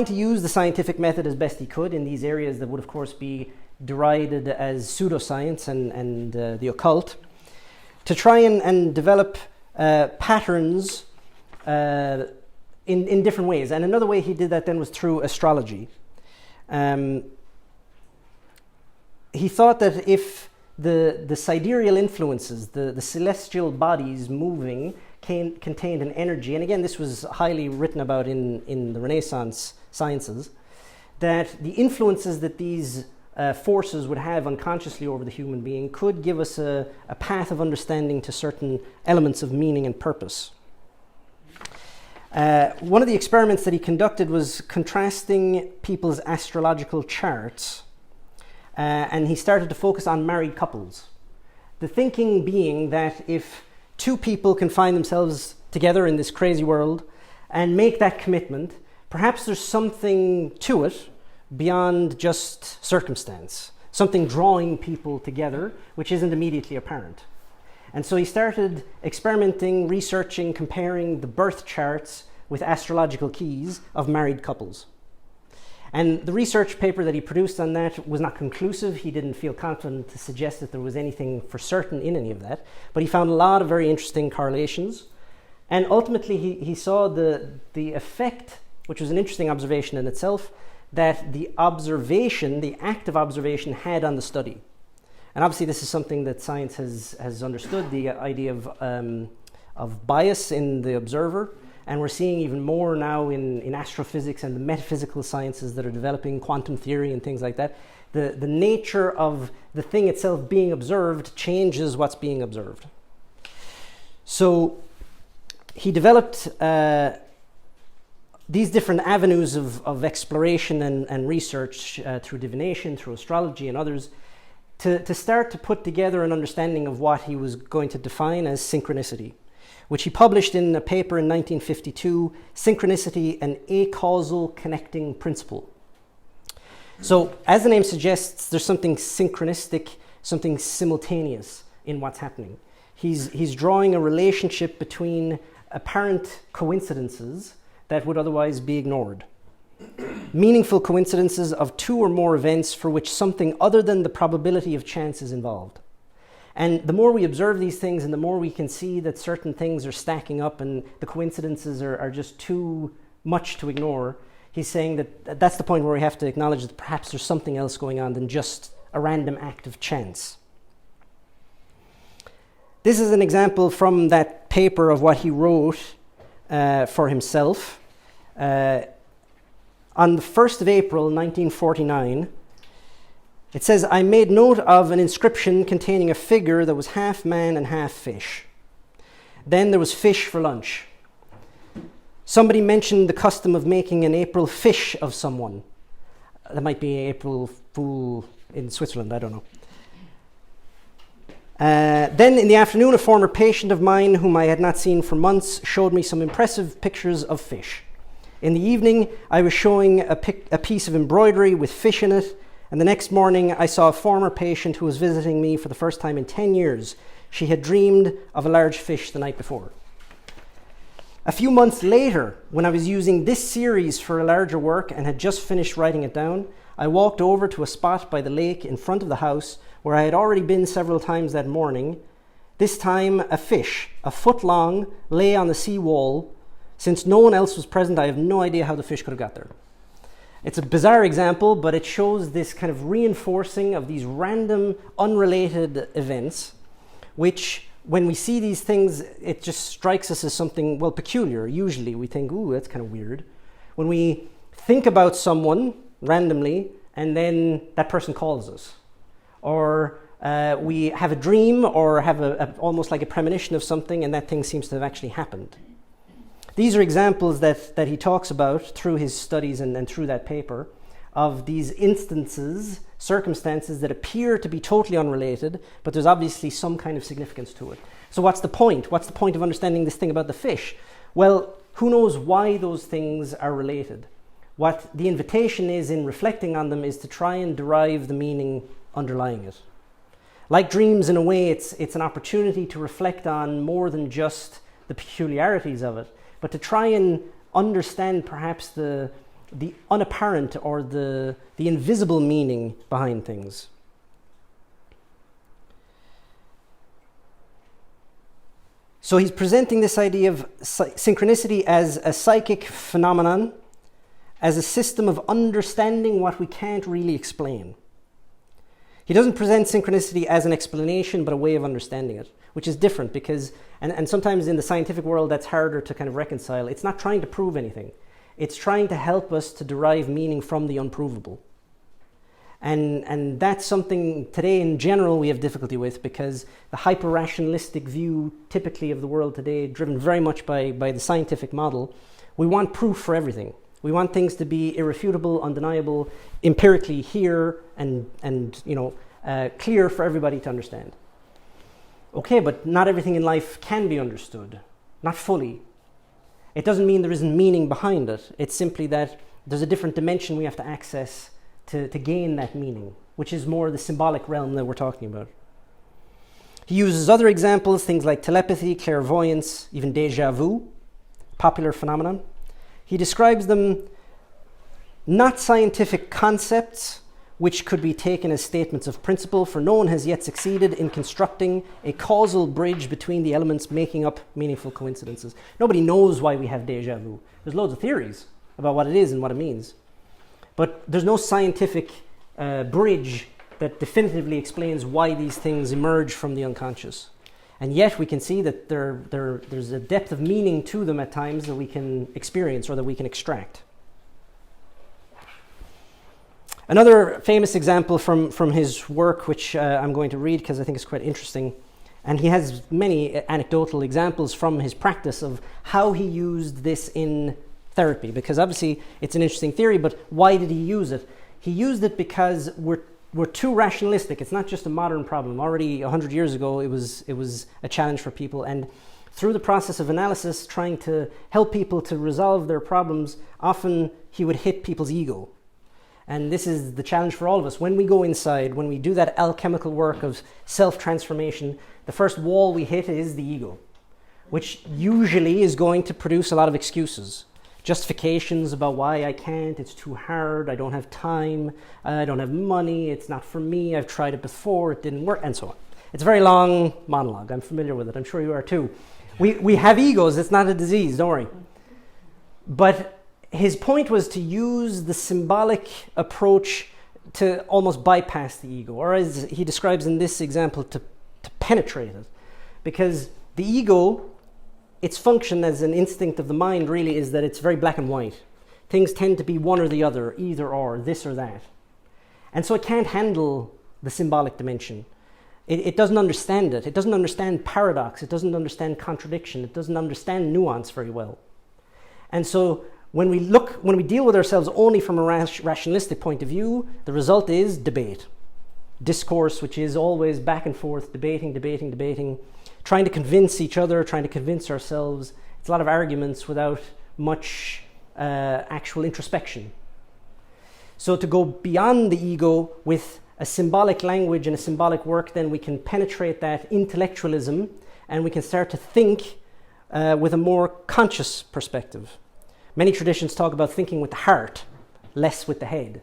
to use the scientific method as best he could in these areas that would, of course, be derided as pseudoscience and the occult, to try and develop patterns in different ways. And another way he did that then was through astrology. He thought that if the sidereal influences, the celestial bodies moving, contained an energy, and again, this was highly written about in the Renaissance sciences, that the influences that these forces would have unconsciously over the human being could give us a path of understanding to certain elements of meaning and purpose. One of the experiments that he conducted was contrasting people's astrological charts, and he started to focus on married couples. The thinking being that if two people can find themselves together in this crazy world and make that commitment, perhaps there's something to it beyond just circumstance, something drawing people together which isn't immediately apparent. And so he started experimenting, researching, comparing the birth charts with astrological keys of married couples. And the research paper that he produced on that was not conclusive. He didn't feel confident to suggest that there was anything for certain in any of that, but he found a lot of very interesting correlations. And ultimately he saw the effect which was an interesting observation in itself, that the observation, the act of observation, had on the study. And obviously this is something that science has understood, the idea of bias in the observer. And we're seeing even more now in astrophysics and the metaphysical sciences that are developing, quantum theory and things like that. The nature of the thing itself being observed changes what's being observed. So he developed these different avenues of exploration and research through divination, through astrology and others, to start to put together an understanding of what he was going to define as synchronicity, which he published in a paper in 1952, Synchronicity, an Acausal Connecting Principle. So, as the name suggests, there's something synchronistic, something simultaneous in what's happening. He's drawing a relationship between apparent coincidences that would otherwise be ignored. Meaningful coincidences of two or more events for which something other than the probability of chance is involved. And the more we observe these things and the more we can see that certain things are stacking up and the coincidences are just too much to ignore, he's saying that that's the point where we have to acknowledge that perhaps there's something else going on than just a random act of chance. This is an example from that paper of what he wrote for himself. On the 1st of April 1949, it says, I made note of an inscription containing a figure that was half man and half fish. Then there was fish for lunch. Somebody mentioned the custom of making an April fish of someone. That might be April Fool in Switzerland, I don't know. Then in the afternoon, a former patient of mine whom I had not seen for months showed me some impressive pictures of fish. In the evening, I was showing a piece of embroidery with fish in it, and the next morning I saw a former patient who was visiting me for the first time in 10 years. She had dreamed of a large fish the night before. A few months later, when I was using this series for a larger work and had just finished writing it down, I walked over to a spot by the lake in front of the house where I had already been several times that morning. This time, a fish, a foot long, lay on the sea wall. Since no one else was present, I have no idea how the fish could have got there. It's a bizarre example, but it shows this kind of reinforcing of these random, unrelated events, which, when we see these things, it just strikes us as something, well, peculiar. Usually we think, ooh, that's kind of weird. When we think about someone randomly, and then that person calls us, or we have a dream, or have almost like a premonition of something, and that thing seems to have actually happened. These are examples that he talks about through his studies and through that paper of these instances, circumstances that appear to be totally unrelated, but there's obviously some kind of significance to it. So what's the point? What's the point of understanding this thing about the fish? Well, who knows why those things are related? What the invitation is in reflecting on them is to try and derive the meaning underlying it. Like dreams, in a way, it's an opportunity to reflect on more than just the peculiarities of it, but to try and understand perhaps the unapparent or the invisible meaning behind things. So he's presenting this idea of synchronicity as a psychic phenomenon, as a system of understanding what we can't really explain. He doesn't present synchronicity as an explanation, but a way of understanding it, which is different because, and sometimes in the scientific world that's harder to kind of reconcile. It's not trying to prove anything. It's trying to help us to derive meaning from the unprovable. And that's something today in general we have difficulty with, because the hyper-rationalistic view typically of the world today, driven very much by the scientific model, we want proof for everything. We want things to be irrefutable, undeniable, empirically here and clear for everybody to understand. Okay, but not everything in life can be understood, not fully. It doesn't mean there isn't meaning behind it. It's simply that there's a different dimension we have to access to gain that meaning, which is more the symbolic realm that we're talking about. He uses other examples, things like telepathy, clairvoyance, even déjà vu, popular phenomenon. He describes them not scientific concepts, which could be taken as statements of principle, for no one has yet succeeded in constructing a causal bridge between the elements making up meaningful coincidences. Nobody knows why we have déjà vu. There's loads of theories, about what it is and what it means. But there's no scientific bridge that definitively explains why these things emerge from the unconscious. And yet we can see that there's a depth of meaning to them at times that we can experience or that we can extract. Another famous example from his work, which I'm going to read because I think it's quite interesting, and he has many anecdotal examples from his practice of how he used this in therapy, because obviously it's an interesting theory, but why did he use it? He used it because we're too rationalistic. It's not just a modern problem. Already 100 years ago, it was a challenge for people, and through the process of analysis, trying to help people to resolve their problems, often he would hit people's ego. And this is the challenge for all of us. When we go inside, when we do that alchemical work of self-transformation, the first wall we hit is the ego, which usually is going to produce a lot of excuses. Justifications about why I can't, it's too hard, I don't have time, I don't have money, it's not for me, I've tried it before, it didn't work, and so on. It's a very long monologue. I'm familiar with it. I'm sure you are too. We have egos. It's not a disease, don't worry. But his point was to use the symbolic approach to almost bypass the ego, or as he describes in this example, to penetrate it. Because the ego, its function as an instinct of the mind really is that it's very black and white. Things tend to be one or the other, either or, this or that. And so it can't handle the symbolic dimension. It doesn't understand it. It doesn't understand paradox. It doesn't understand contradiction. It doesn't understand nuance very well. And so when we deal with ourselves only from a rationalistic point of view, the result is debate. Discourse, which is always back and forth, debating, trying to convince each other, trying to convince ourselves. It's a lot of arguments without much actual introspection. So to go beyond the ego with a symbolic language and a symbolic work, then we can penetrate that intellectualism and we can start to think with a more conscious perspective. Many traditions talk about thinking with the heart, less with the head,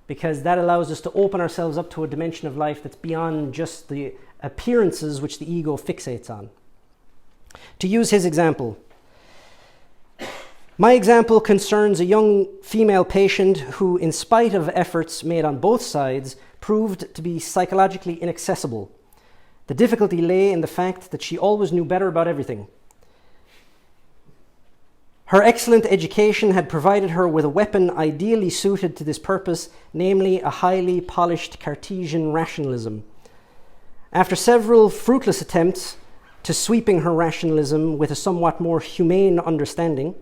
because that allows us to open ourselves up to a dimension of life that's beyond just the appearances which the ego fixates on. To use his example, my example concerns a young female patient who, in spite of efforts made on both sides, proved to be psychologically inaccessible. The difficulty lay in the fact that she always knew better about everything. Her excellent education had provided her with a weapon ideally suited to this purpose, namely a highly polished Cartesian rationalism. After several fruitless attempts to sweeping her rationalism with a somewhat more humane understanding,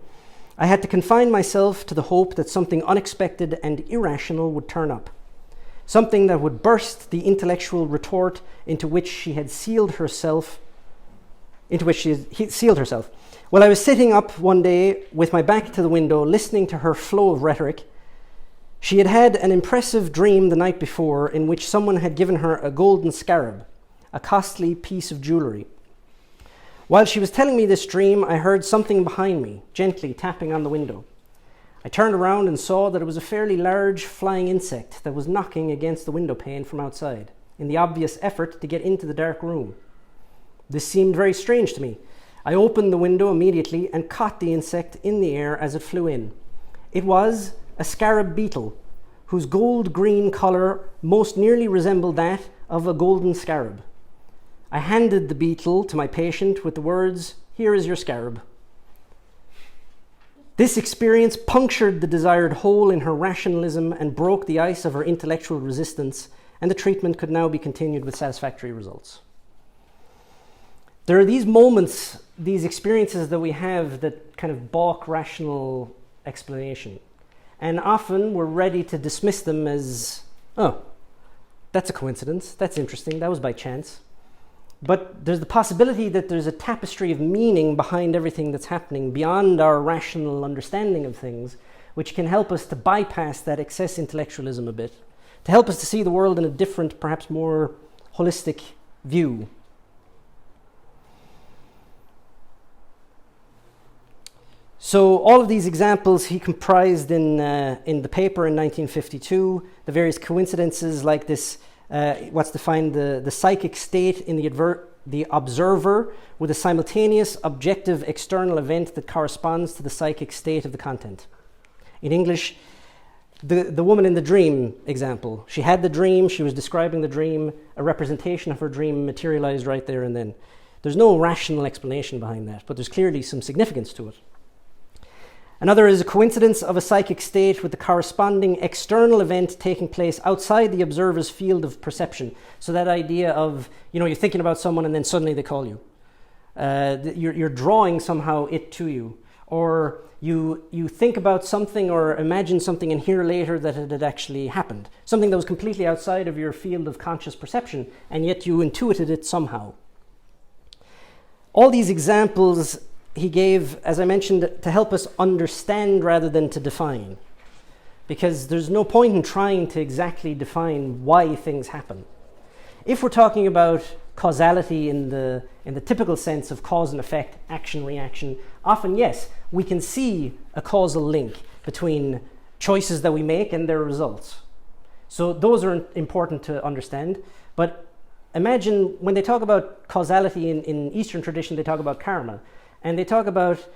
I had to confine myself to the hope that something unexpected and irrational would turn up, something that would burst the intellectual retort into which she had sealed herself. While I was sitting up one day with my back to the window, listening to her flow of rhetoric, she had had an impressive dream the night before in which someone had given her a golden scarab, a costly piece of jewelry. While she was telling me this dream, I heard something behind me, gently tapping on the window. I turned around and saw that it was a fairly large flying insect that was knocking against the window pane from outside, in the obvious effort to get into the dark room. This seemed very strange to me. I opened the window immediately and caught the insect in the air as it flew in. It was a scarab beetle, whose gold-green colour most nearly resembled that of a golden scarab. I handed the beetle to my patient with the words, "Here is your scarab." This experience punctured the desired hole in her rationalism and broke the ice of her intellectual resistance, and the treatment could now be continued with satisfactory results. There are these moments, these experiences that we have that kind of balk rational explanation. And often we're ready to dismiss them as, oh, that's a coincidence, that's interesting, that was by chance. But there's the possibility that there's a tapestry of meaning behind everything that's happening beyond our rational understanding of things, which can help us to bypass that excess intellectualism a bit, to help us to see the world in a different, perhaps more holistic view. So all of these examples he comprised in the paper in 1952, the various coincidences like this, what's defined the psychic state in the observer with a simultaneous objective external event that corresponds to the psychic state of the content. In English, the woman in the dream example, she had the dream, she was describing the dream, a representation of her dream materialized right there and then. There's no rational explanation behind that, but there's clearly some significance to it. Another is a coincidence of a psychic state with the corresponding external event taking place outside the observer's field of perception. So that idea of, you're thinking about someone and then suddenly they call you. You're drawing somehow it to you. Or you think about something or imagine something and hear later that it had actually happened. Something that was completely outside of your field of conscious perception, and yet you intuited it somehow. All these examples he gave, as I mentioned, to help us understand rather than to define. Because there's no point in trying to exactly define why things happen. If we're talking about causality in the typical sense of cause and effect, action, reaction, often, yes, we can see a causal link between choices that we make and their results. So those are important to understand. But imagine when they talk about causality in Eastern tradition, they talk about karma. And they talk about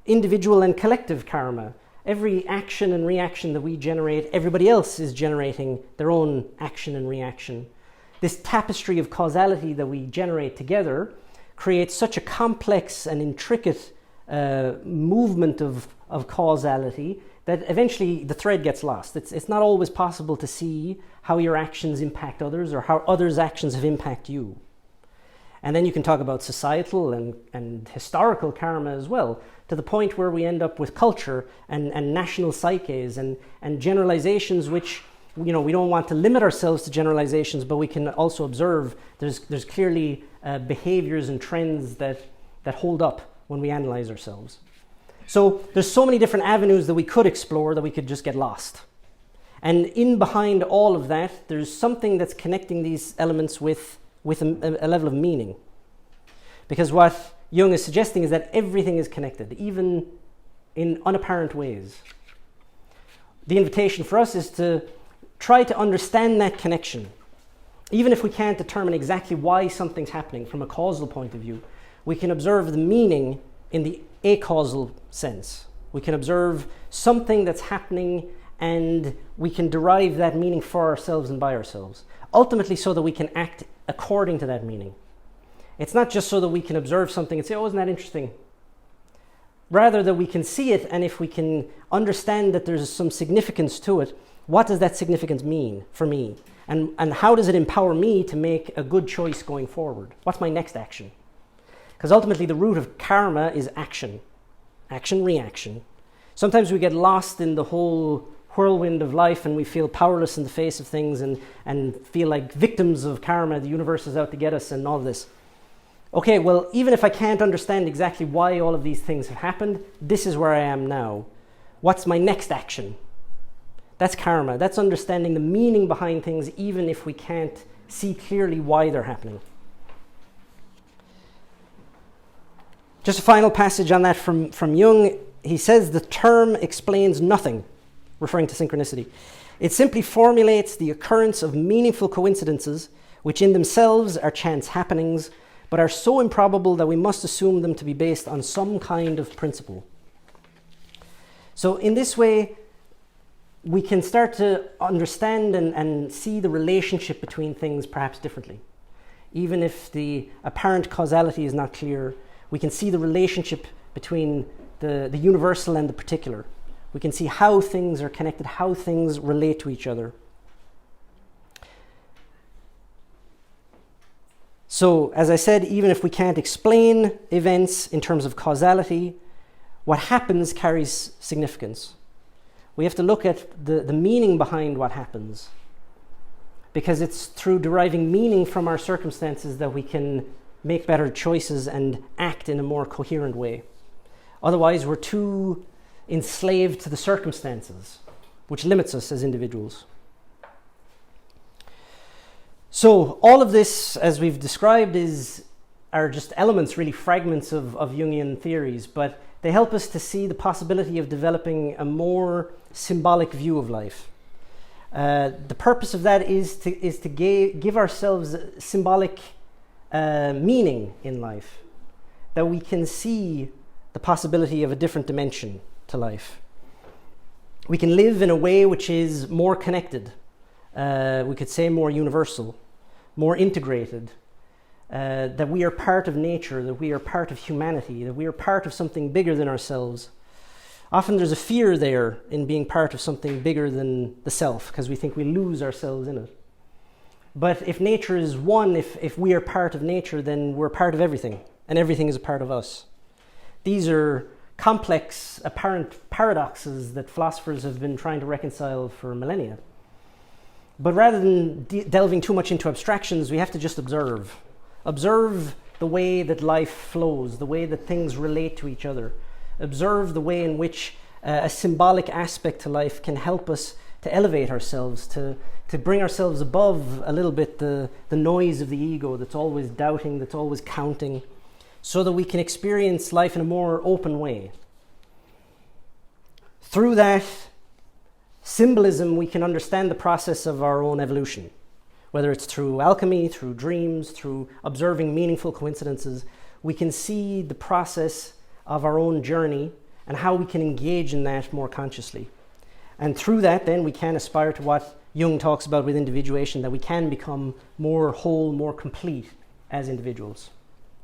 individual and collective karma. Every action and reaction that we generate, everybody else is generating their own action and reaction. This tapestry of causality that we generate together creates such a complex and intricate movement of causality that eventually the thread gets lost. It's not always possible to see how your actions impact others or how others' actions have impacted you. And then you can talk about societal and historical karma as well, to the point where we end up with culture and national psyches and generalizations which, we don't want to limit ourselves to generalizations, but we can also observe there's clearly behaviors and trends that hold up when we analyze ourselves. So there's so many different avenues that we could explore that we could just get lost. And in behind all of that, there's something that's connecting these elements with a level of meaning. Because what Jung is suggesting is that everything is connected, even in unapparent ways. The invitation for us is to try to understand that connection. Even if we can't determine exactly why something's happening from a causal point of view, we can observe the meaning in the acausal sense. We can observe something that's happening and we can derive that meaning for ourselves and by ourselves. Ultimately so that we can act according to that meaning. It's not just so that we can observe something and say, oh, isn't that interesting? Rather that we can see it, and if we can understand that there's some significance to it, what does that significance mean for me? And how does it empower me to make a good choice going forward? What's my next action? Because ultimately the root of karma is action. Action, reaction. Sometimes we get lost in the whole whirlwind of life and we feel powerless in the face of things and feel like victims of karma, the universe is out to get us and all this. Okay, well, even if I can't understand exactly why all of these things have happened, this is where I am now. What's my next action? That's karma. That's understanding the meaning behind things even if we can't see clearly why they're happening. Just a final passage on that from Jung. He says the term explains nothing, referring to synchronicity. It simply formulates the occurrence of meaningful coincidences, which in themselves are chance happenings, but are so improbable that we must assume them to be based on some kind of principle. So in this way, we can start to understand and see the relationship between things perhaps differently. Even if the apparent causality is not clear, we can see the relationship between the universal and the particular. We can see how things are connected, how things relate to each other. So, as I said, even if we can't explain events in terms of causality, what happens carries significance. We have to look at the meaning behind what happens, because it's through deriving meaning from our circumstances that we can make better choices and act in a more coherent way. Otherwise, we're too enslaved to the circumstances, which limits us as individuals. So all of this, as we've described, are just elements, really fragments of Jungian theories, but they help us to see the possibility of developing a more symbolic view of life. The purpose of that is to give ourselves symbolic meaning in life, that we can see the possibility of a different dimension to life. we can live in a way which is more connected, we could say more universal, more integrated, that we are part of nature, that we are part of humanity, that we are part of something bigger than ourselves. Often there's a fear there in being part of something bigger than the self, because we think we lose ourselves in it. But if nature is one, if we are part of nature, then we're part of everything, and everything is a part of us. These are complex, apparent paradoxes that philosophers have been trying to reconcile for millennia. But rather than delving too much into abstractions, we have to just observe. Observe the way that life flows, the way that things relate to each other. Observe the way in which a symbolic aspect to life can help us to elevate ourselves, to bring ourselves above a little bit the noise of the ego that's always doubting, that's always counting, so that we can experience life in a more open way. Through that symbolism, we can understand the process of our own evolution, whether it's through alchemy, through dreams, through observing meaningful coincidences. We can see the process of our own journey and how we can engage in that more consciously. And through that, then, we can aspire to what Jung talks about with individuation, that we can become more whole, more complete as individuals.